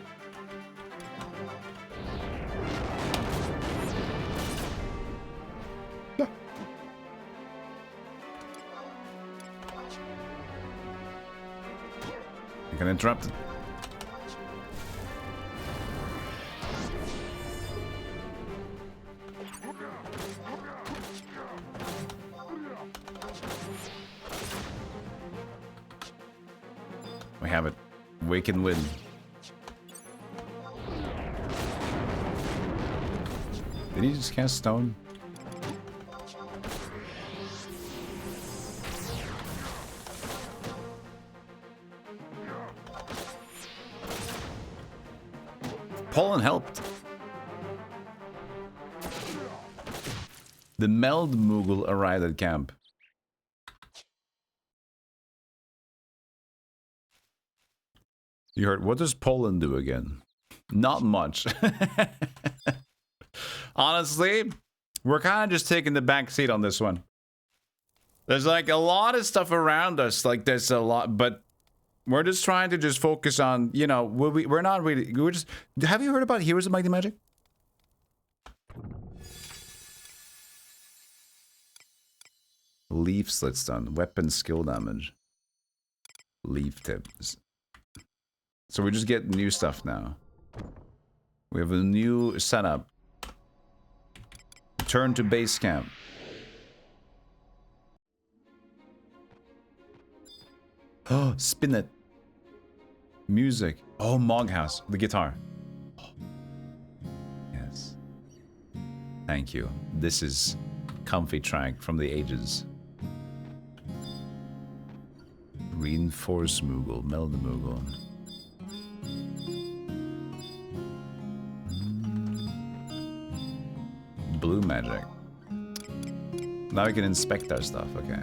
I can interrupt it. We have it. We can win. Did he just cast stone? Pollen helped. The Meld Moogle arrived at camp. You heard, what does Poland do again? Not much. Honestly, we're kind of just taking the back seat on this one. There's like a lot of stuff around us, like there's a lot, but we're just trying to just focus on, you know, we're not really, we're just, have you heard about Heroes of Might and Magic? Leaf slit stun, weapon skill damage. Leaf tips. So we just get new stuff now. We have a new setup. Return to base camp. Oh, spin it. Music. Oh, Moghouse, the guitar. Oh. Yes. Thank you. This is comfy track from the ages. Reinforce Moogle, Meld Moogle. Blue magic. Now we can inspect our stuff, okay.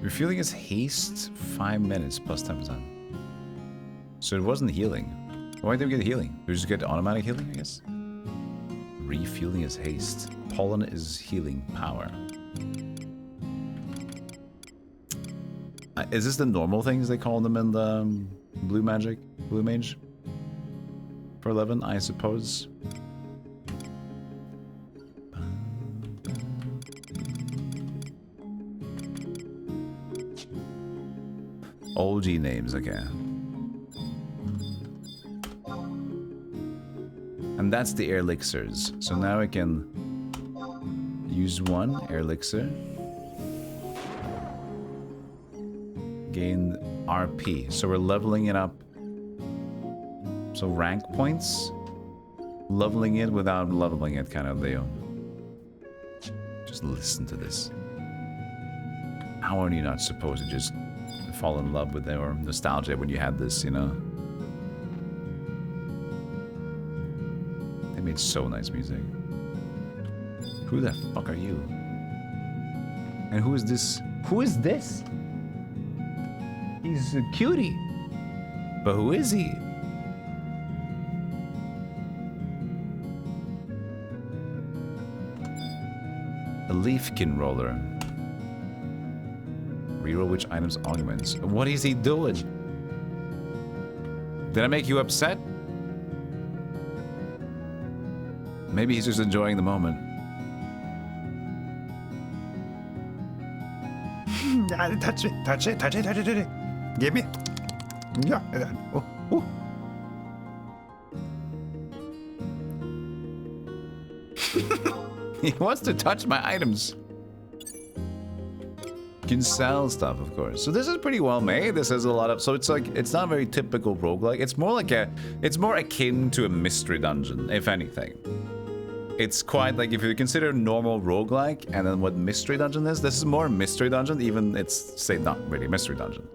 Refueling is haste 5 minutes plus 10%. So it wasn't healing. Why did we get healing? We just get automatic healing, I guess? Refueling is haste. Pollen is healing power. Is this the normal things they call them in the blue magic? Blue mage? For 11, I suppose. OG names, okay. And that's the air elixirs. So now I can use one air elixir. Gain RP. So we're leveling it up. So rank points. Leveling it without leveling it kind of deal. Just listen to this. How are you not supposed to just fall in love with it or nostalgia when you had this, you know? They made so nice music. Who the fuck are you? And who is this? Who is this? He's a cutie. But who is he? A leafkin roller. Reroll which items augments. What is he doing? Did I make you upset? Maybe he's just enjoying the moment. Touch it, touch it, touch it, touch it, touch it. Give me. Yeah. Oh, oh. He wants to touch my items. You can sell stuff, of course. So this is pretty well made. This has a lot of... So it's like... It's not very typical roguelike. It's more like a... It's more akin to a mystery dungeon, if anything. It's quite like... If you consider normal roguelike and then what mystery dungeon is, this is more mystery dungeon. Even it's... Say, not really mystery dungeon.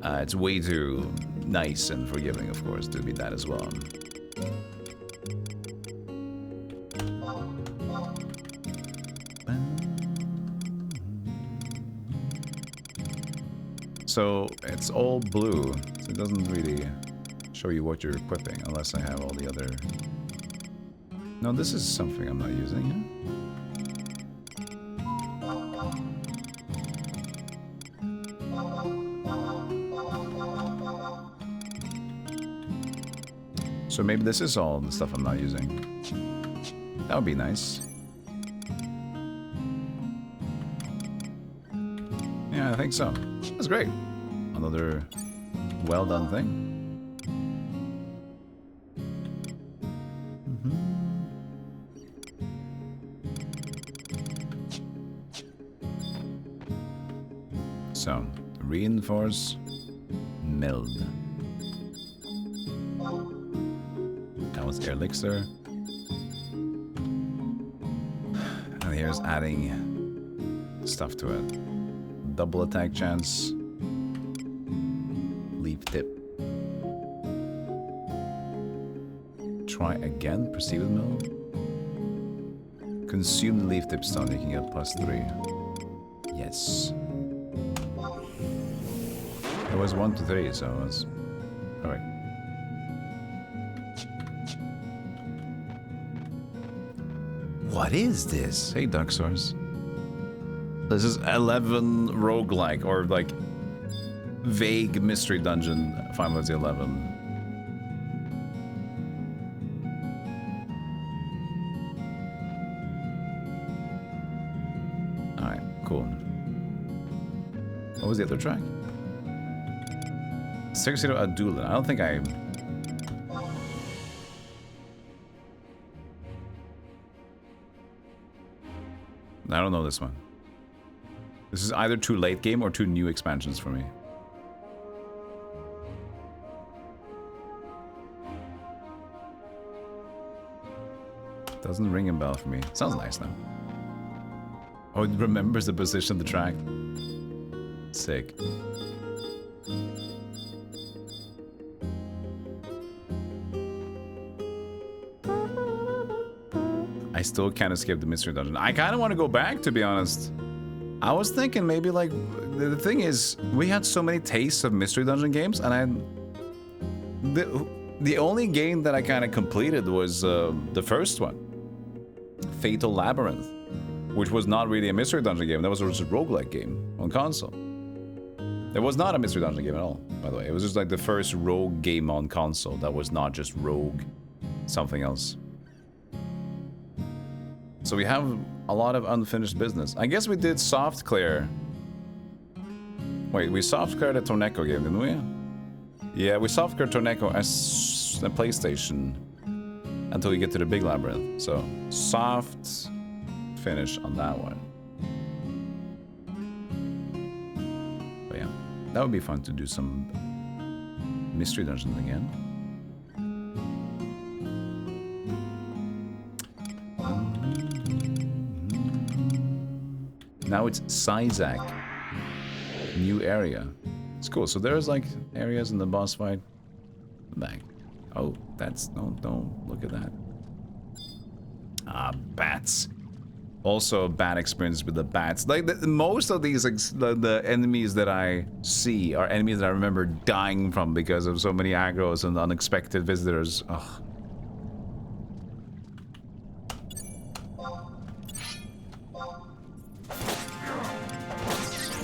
It's way too nice and forgiving, of course, to be that as well. So it's all blue, so it doesn't really show you what you're equipping unless I have all the other... No, this is something I'm not using. So maybe this is all the stuff I'm not using. That would be nice. Yeah, I think so. That's great. Another well done thing. So, reinforce, meld. That was elixir. And here's adding stuff to it. Double attack chance. Leaf tip. Try again. Proceed with mill. Consume the leaf tip stone. You can get +3. Yes. It was 1 to 3, so it was alright. What is this? Hey, Dark Source. This is 11 roguelike, or like vague mystery dungeon. Final Fantasy 11. Alright, cool. What was the other track? Sexito Adula. I don't think I... I don't know this one. This is either too late game or 2 new expansions for me. Doesn't ring a bell for me. Sounds nice though. Oh, it remembers the position of the track. Sick. I still can't escape the mystery dungeon. I kind of want to go back, to be honest. I was thinking maybe like... The thing is, we had so many tastes of mystery dungeon games, and the only game that I kind of completed was the first one. Fatal Labyrinth. Which was not really a mystery dungeon game. That was just a roguelike game on console. It was not a mystery dungeon game at all, by the way. It was just like the first rogue game on console that was not just rogue something else. So we have a lot of unfinished business. I guess we did soft clear. Wait, we soft cleared a Torneco game, didn't we? Yeah, we soft cleared Torneco as a PlayStation until we get to the big labyrinth. So soft finish on that one. But yeah, that would be fun to do some mystery dungeons again. Now it's Sizak. New area. It's cool. So there's like areas in the boss fight. Back. Oh, that's... Don't look at that. Ah, bats. Also a bad experience with the bats. Like, most of these, the enemies that I see are enemies that I remember dying from because of so many aggros and unexpected visitors. Ugh.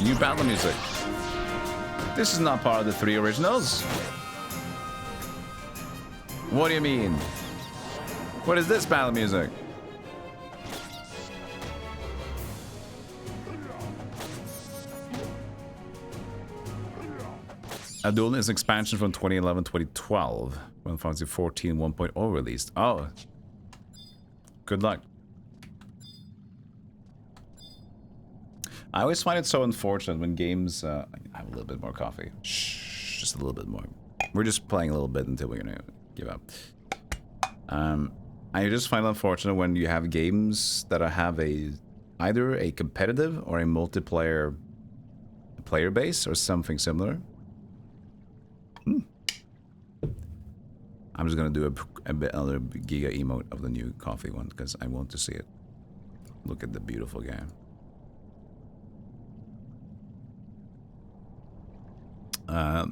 New battle music. This is not part of the 3 originals. What do you mean? What is this battle music? Adul is an expansion from 2011-2012 when Final Fantasy 14 1.0 released. Oh. Good luck. I always find it so unfortunate when games... I have a little bit more coffee. Shh, just a little bit more. We're just playing a little bit until we're gonna give up. I just find it unfortunate when you have games that have either a competitive or a multiplayer player base or something similar. I'm just gonna do another giga emote of the new coffee one because I want to see it. Look at the beautiful game.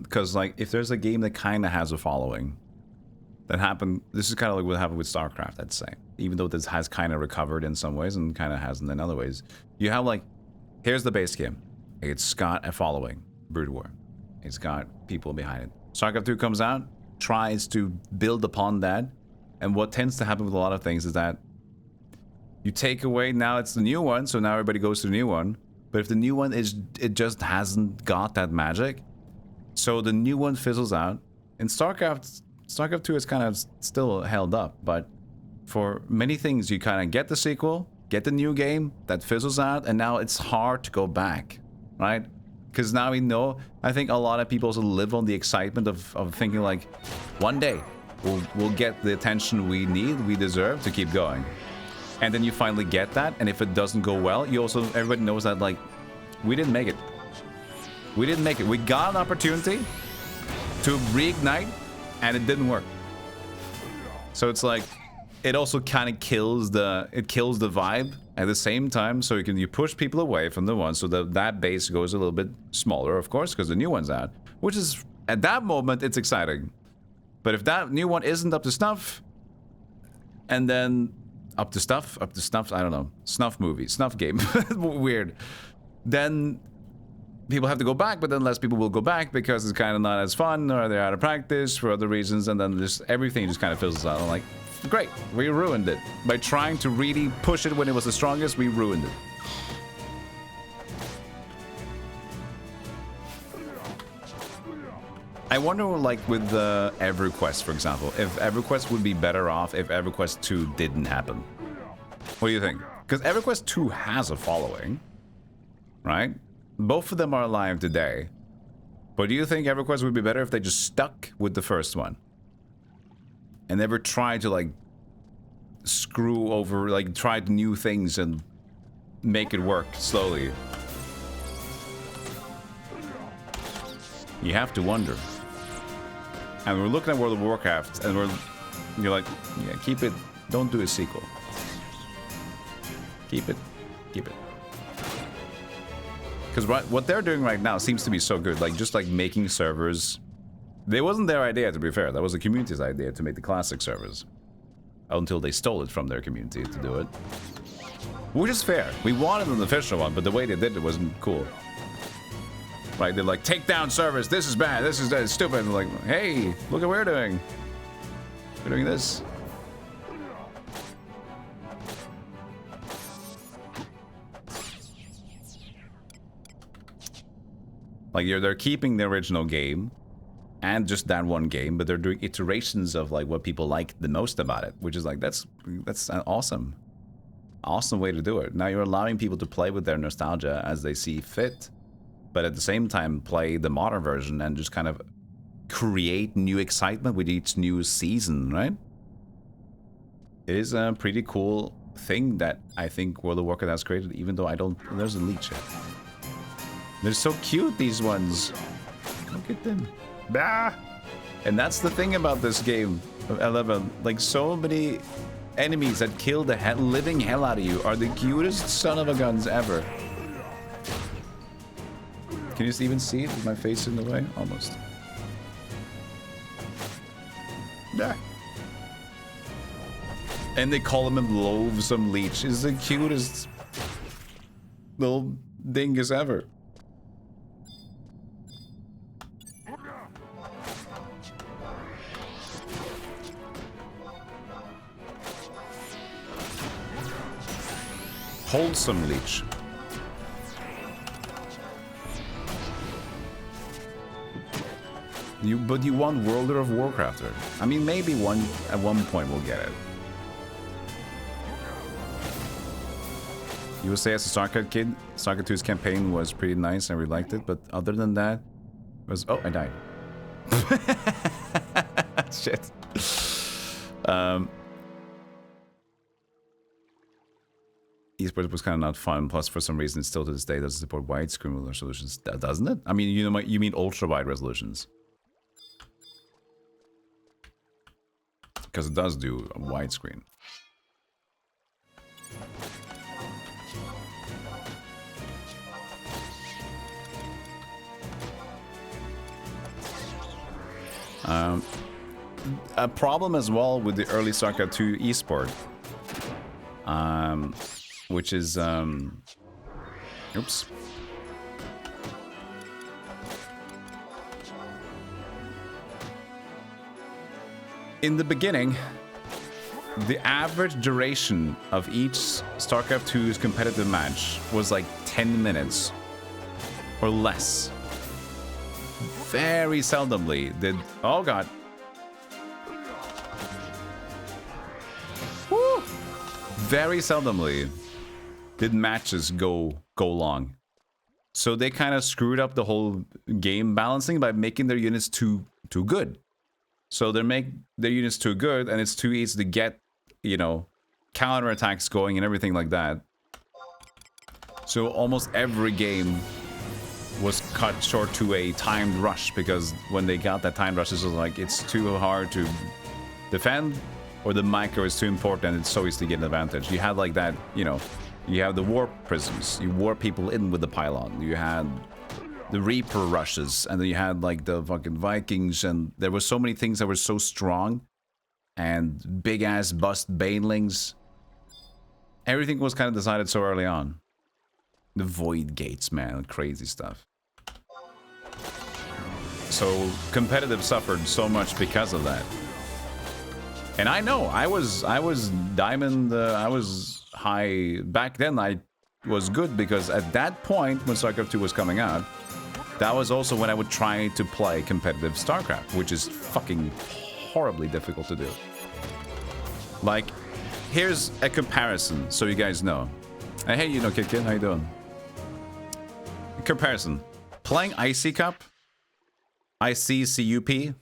Because like if there's a game that kind of has a following that happened, this is kind of like what happened with StarCraft, I'd say. Even though this has kind of recovered in some ways and kind of hasn't in other ways. You have like, here's the base game. It's got a following, Brood War. It's got people behind it. StarCraft 2 comes out, tries to build upon that, and what tends to happen with a lot of things is that you take away, now it's the new one, so now everybody goes to the new one. But if the new one it just hasn't got that magic, so the new one fizzles out. And StarCraft 2 is kind of still held up, but for many things you kind of get the sequel, get the new game, that fizzles out, and now it's hard to go back, right? Because now we know, I think a lot of people also live on the excitement of thinking like, one day we'll get the attention we need, we deserve to keep going. And then you finally get that, and if it doesn't go well, you also, everybody knows that like, we didn't make it. We didn't make it. We got an opportunity to reignite, and it didn't work. So it's like, it also kind of kills the vibe at the same time. So you push people away from the one, so that base goes a little bit smaller, of course, because the new one's out. Which is, at that moment, it's exciting. But if that new one isn't up to snuff, and then up to stuff, I don't know, snuff movie, snuff game, weird. Then people have to go back, but then less people will go back because it's kind of not as fun, or they're out of practice for other reasons, and then just everything just kind of fizzles out. I'm like, great, we ruined it. By trying to really push it when it was the strongest, we ruined it. I wonder, like, with the EverQuest, for example, if EverQuest would be better off if EverQuest 2 didn't happen. What do you think? Because EverQuest 2 has a following, right? Both of them are alive today. But do you think EverQuest would be better if they just stuck with the first one? And never tried to, like, screw over, like, tried new things and make it work slowly? You have to wonder. And we're looking at World of Warcraft, and you're like, yeah, keep it, don't do a sequel. Keep it. Because what they're doing right now seems to be so good, like, just like making servers. It wasn't their idea, to be fair. That was the community's idea to make the classic servers. Until they stole it from their community to do it. Which is fair. We wanted an official one, but the way they did it wasn't cool. Like, they're like, take down servers, this is bad, this is stupid. And like, hey, look at what we're doing. We're doing this. Like, they're keeping the original game and just that one game, but they're doing iterations of like what people like the most about it, which is like, that's an awesome way to do it. Now you're allowing people to play with their nostalgia as they see fit, but at the same time play the modern version and just kind of create new excitement with each new season, right? It is a pretty cool thing that I think World of Warcraft has created, even though there's a leech here. They're so cute, these ones. Look at them. Bah! And that's the thing about this game of 11. Like, so many enemies that kill the living hell out of you are the cutest son of a guns ever. Can you even see it with my face in the way? Almost. Bah! And they call him a loathsome leech. He's the cutest little dingus ever. Wholesome leech. But you want World of Warcrafter. I mean, maybe at one point we'll get it. You would say as a StarCraft kid, StarCraft 2's campaign was pretty nice and we liked it, but other than that, it was... Oh, I died. Shit. Esports was kind of not fun, plus for some reason still to this day doesn't support widescreen resolutions, doesn't it? I mean, you mean ultra-wide resolutions. Because it does do a widescreen. A problem as well with the early StarCraft 2 esport, which is, oops. In the beginning, the average duration of each StarCraft 2's competitive match was like 10 minutes or less. Very seldomly did... Oh god. Woo! Very seldomly did matches go long. So they kind of screwed up the whole game balancing by making their units too good. So they make their units too good, and it's too easy to get, you know, counterattacks going and everything like that. So almost every game was cut short to a timed rush, because when they got that timed rush, it was like, it's too hard to defend, or the micro is too important and it's so easy to get an advantage. You had like that, you know, you have the warp prisms, you warp people in with the pylon, you had the Reaper rushes, and then you had like the fucking Vikings, and there were so many things that were so strong, and big ass bust banelings. Everything was kind of decided so early on. The void gates, man, crazy stuff. So competitive suffered so much because of that. And I know I was diamond, I was high back then. I was good because at that point when StarCraft 2 was coming out, that was also when I would try to play competitive StarCraft, which is fucking horribly difficult to do. Like, here's a comparison so you guys know. Hey, you know, Kid, how you doing? Comparison. Playing Icy Cup, ICCUP,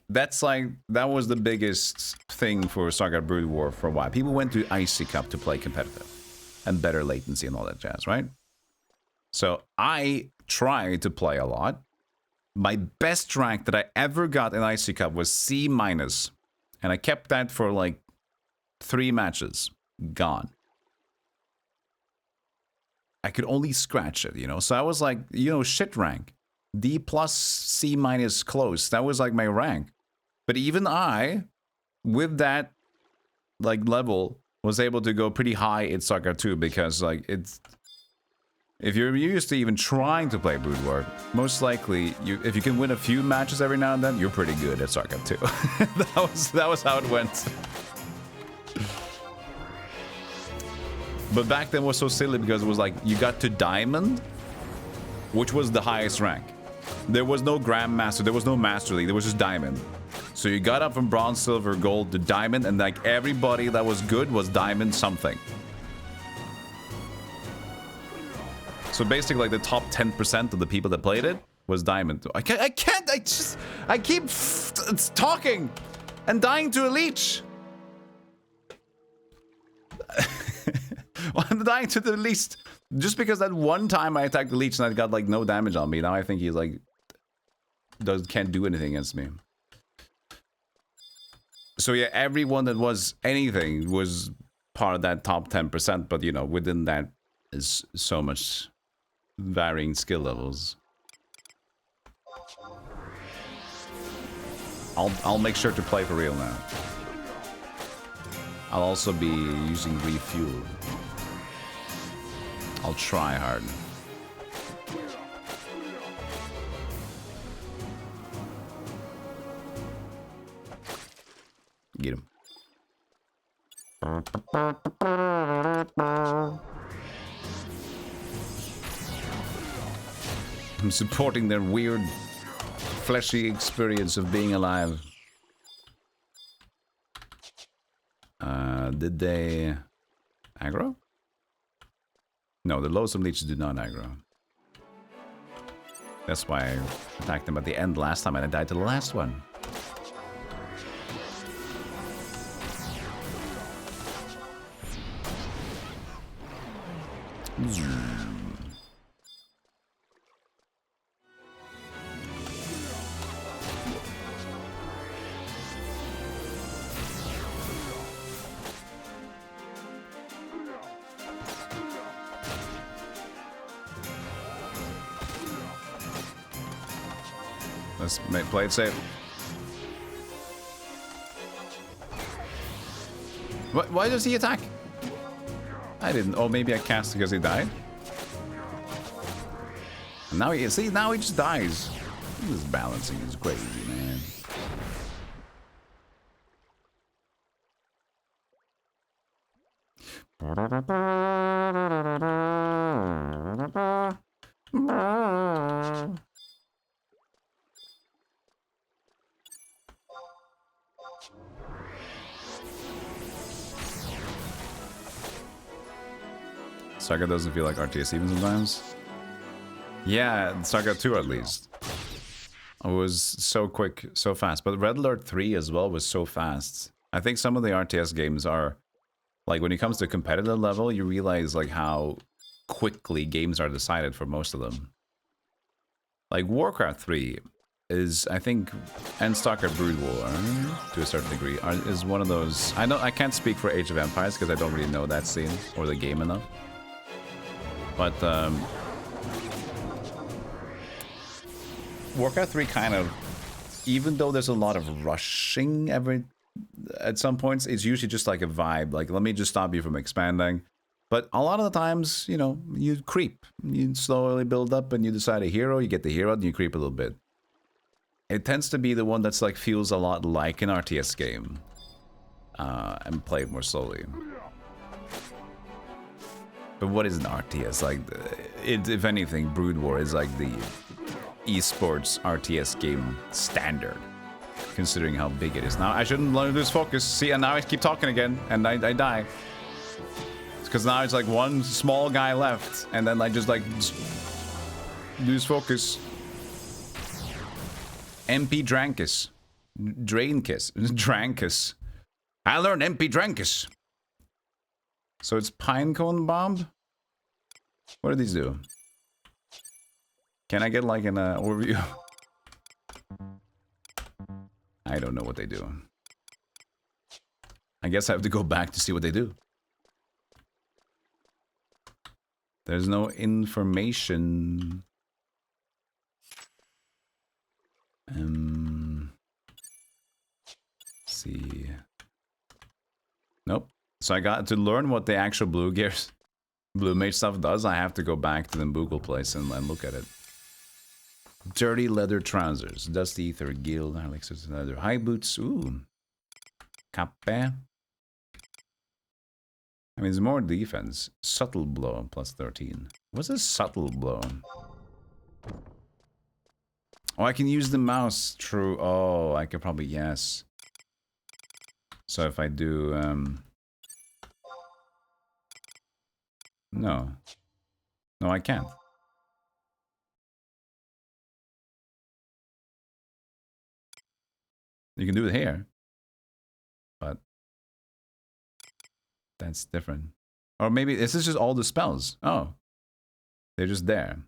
that's like, that was the biggest thing for StarCraft Brood War for a while. People went to Icy Cup to play competitive and better latency and all that jazz, right? So I tried to play a lot. My best rank that I ever got in Icy Cup was C-, and I kept that for like 3 matches. Gone. I could only scratch it, you know? So I was like, you know, shit rank. D+, C- close. That was like my rank. But even I, with that like level, was able to go pretty high in StarCraft 2 because like it's... If you're used to even trying to play Brood War, most likely, if you can win a few matches every now and then, you're pretty good at StarCraft 2. that was how it went. But back then was so silly because it was like, you got to Diamond, which was the highest rank. There was no Grandmaster, there was no Master League, there was just Diamond. So you got up from Bronze, Silver, Gold to Diamond, and like everybody that was good was Diamond something. So basically like the top 10% of the people that played it was Diamond. I keep talking and dying to a leech. Well, I'm dying to the least just because that one time I attacked the leech and I got like no damage on me. Now I think he's like can't do anything against me. So yeah, everyone that was anything was part of that top 10%, but you know, within that is so much varying skill levels. I'll make sure to play for real now. I'll also be using refuel. I'll try hard. Get him. I'm supporting their weird, fleshy experience of being alive. Did they aggro? No, the loathsome leeches do not aggro. That's why I attacked them at the end last time and I died to the last one. Let's play it safe. Why does he attack? I didn't. Oh, maybe I cast because he died. And now he see. Now he just dies. This balancing is crazy, man. Saga doesn't feel like RTS even sometimes. Yeah, Saga 2 at least. It was so quick, so fast. But Red Alert 3 as well was so fast. I think some of the RTS games are... Like, when it comes to competitive level, you realize, like, how quickly games are decided for most of them. Like, Warcraft 3 is, I think, and Stalker Brood War, to a certain degree, is one of those... I can't speak for Age of Empires, because I don't really know that scene, or the game enough. But, Warcraft 3 kind of... Even though there's a lot of rushing at some points, it's usually just like a vibe. Like, let me just stop you from expanding. But a lot of the times, you know, you creep. You slowly build up and you decide a hero, you get the hero, and you creep a little bit. It tends to be the one that's like, feels a lot like an RTS game. And play it more slowly. But what is an RTS? Like, if anything, Brood War is like the esports RTS game standard. Considering how big it is. Now, I shouldn't lose focus. See, and now I keep talking again, and I die. Because now it's like one small guy left, and then I just like lose focus. MP Drankus. Drainkus. Drankus. I learned MP Drankus. So it's Pinecone Bomb? What do these do? Can I get like an overview? I don't know what they do. I guess I have to go back to see what they do. There's no information. See. Nope. So I got to learn what the actual Blue Mage stuff does. I have to go back to the Moogle place and look at it. Dirty leather trousers. Dusty ether guild. Alexis leather. High boots. Ooh. Cappe. I mean, it's more defense. Subtle blow. Plus 13. What's a subtle blow? Oh, I can use the mouse. True. Oh, I could probably yes. So if I do... No. No, I can't. You can do it here. But... That's different. Or maybe this is just all the spells. Oh. They're just there.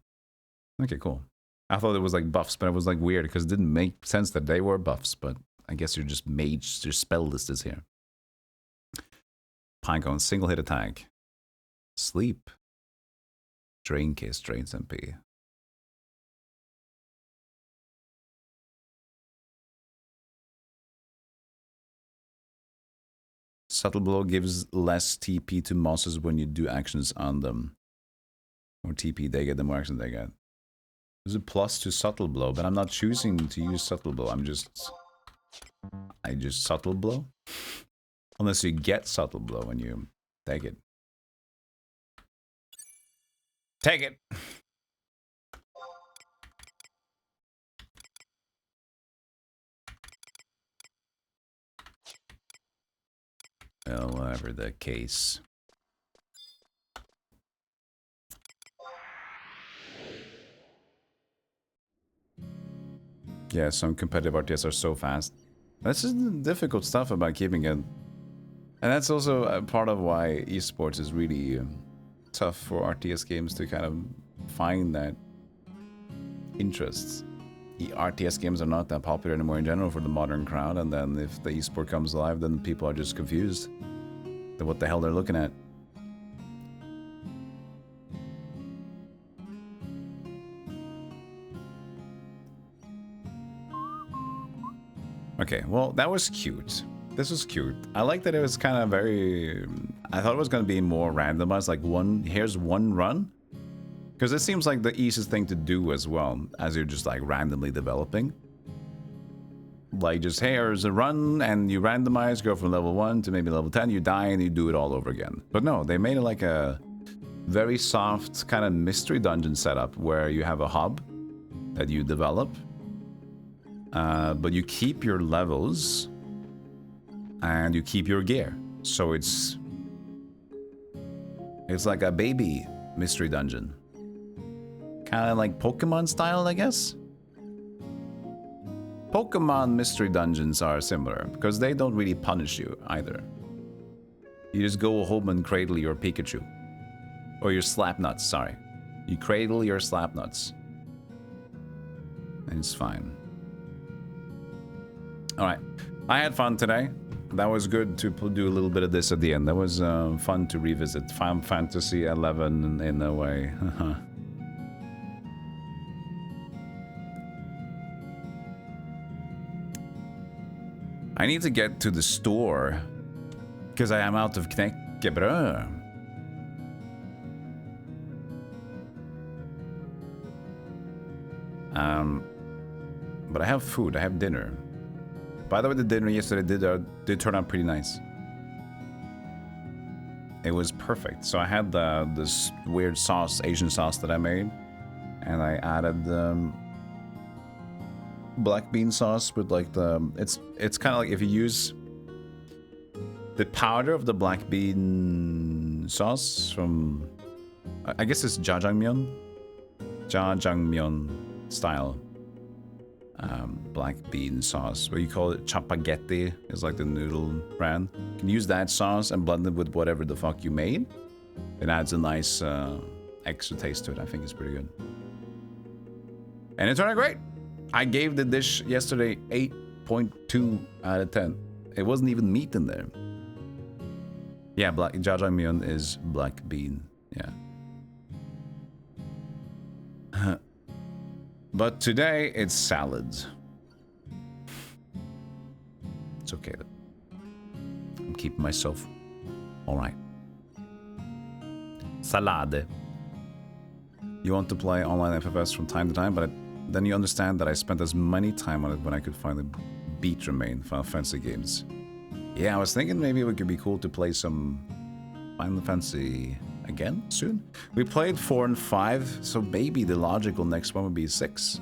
Okay, cool. I thought it was like buffs, but it was like weird because it didn't make sense that they were buffs, but I guess you're just mage, your spell list is here. Pinecone, single hit attack. Sleep. Drain case, drains MP. Subtle blow gives less TP to monsters when you do actions on them. More TP they get, the more action they get. There's a plus to subtle blow, but I'm not choosing to use subtle blow. I just subtle blow. Unless you get subtle blow when you take it. Take it! Well, whatever the case. Yeah, some competitive RTS are so fast. That's just the difficult stuff about keeping it. And that's also a part of why esports is really tough for RTS games to kind of find that interest. RTS games are not that popular anymore in general for the modern crowd, and then if the esport comes alive, then people are just confused at what the hell they're looking at. Okay, well, that was cute. This was cute. I like that it was kind of very... I thought it was going to be more randomized, like here's one run. Because it seems like the easiest thing to do as well, as you're just like randomly developing. Like just, here's a run, and you randomize, go from level 1 to maybe level 10, you die, and you do it all over again. But no, they made it like a very soft kind of mystery dungeon setup, where you have a hub that you develop. But you keep your levels, and you keep your gear. So it's like a baby mystery dungeon. Kind of like Pokemon style, I guess? Pokemon mystery dungeons are similar, because they don't really punish you either. You just go home and cradle your Pikachu. Or your Slapnuts, sorry. You cradle your Slapnuts. And it's fine. Alright, I had fun today. That was good to do a little bit of this at the end. That was fun to revisit Final Fantasy XI in a way. I need to get to the store because I am out of knäckebröd. But I have food. I have dinner. By the way, the dinner yesterday did turn out pretty nice. It was perfect. So I had this weird sauce, Asian sauce that I made, and I added black bean sauce with like it's kind of like if you use the powder of the black bean sauce from, I guess it's jjajangmyeon style black bean sauce, where you call it chapaghetti, is like the noodle brand. You can use that sauce and blend it with whatever the fuck you made. It adds a nice extra taste to it. I think it's pretty good. And it turned out great. I gave the dish yesterday 8.2 out of 10. It wasn't even meat in there. Yeah, jjajangmyeon is black bean. Yeah. But today it's salads. It's okay though. I'm keeping myself all right. Salade. You want to play online FFS from time to time, but then you understand that I spent as many time on it when I could finally beat remain Final Fantasy games. Yeah, I was thinking maybe it could be cool to play some Final Fantasy again soon. We played 4 and 5, so maybe the logical next one would be 6.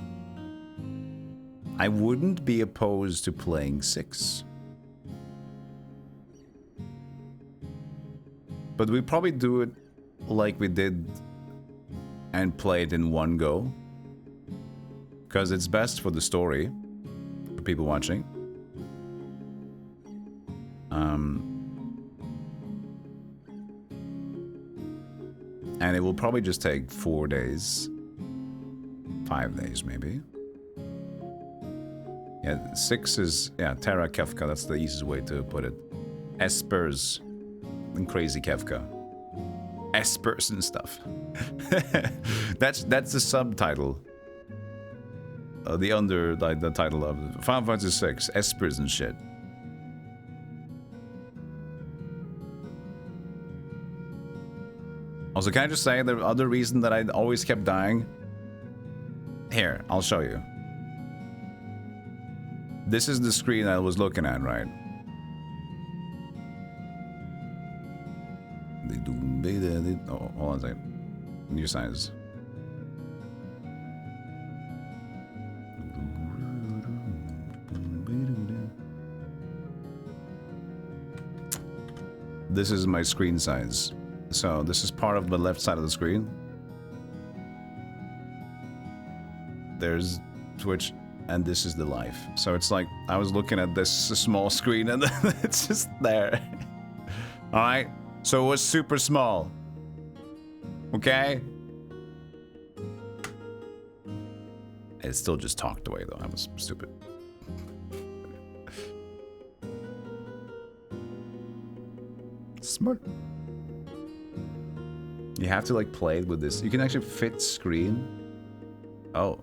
I wouldn't be opposed to playing 6. But we probably do it like we did and play it in one go. Because it's best for the story, for people watching. And it will probably just take 4 days. 5 days, maybe. Yeah, 6 is... Yeah, Terra Kefka, that's the easiest way to put it. Espers and Crazy Kefka. Espers and stuff. That's the subtitle. The title of Final Fantasy VI, Espers and shit. Also, can I just say the other reason that I always kept dying? Here, I'll show you. This is the screen I was looking at, right? Oh, hold on a second. New size. this is my screen size. So this is part of the left side of the screen. There's Twitch, and this is the live. So it's like I was looking at this small screen and it's just there. All right. So it was super small. Okay. It still just talked away though. I was stupid. Smart. You have to like play with this. You can actually fit screen. Oh.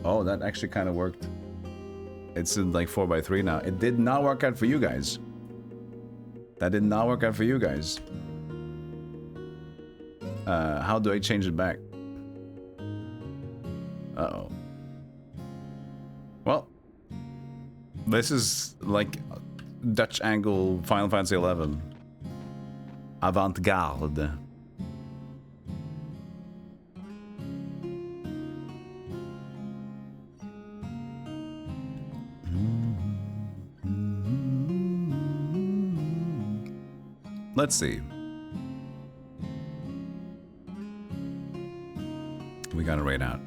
Oh, that actually kind of worked. It's in like 4x3 now. It did not work out for you guys. That did not work out for you guys. How do I change it back? Uh-oh. Well, this is like Dutch angle Final Fantasy 11. Avant-garde. Let's see. We gotta rate out.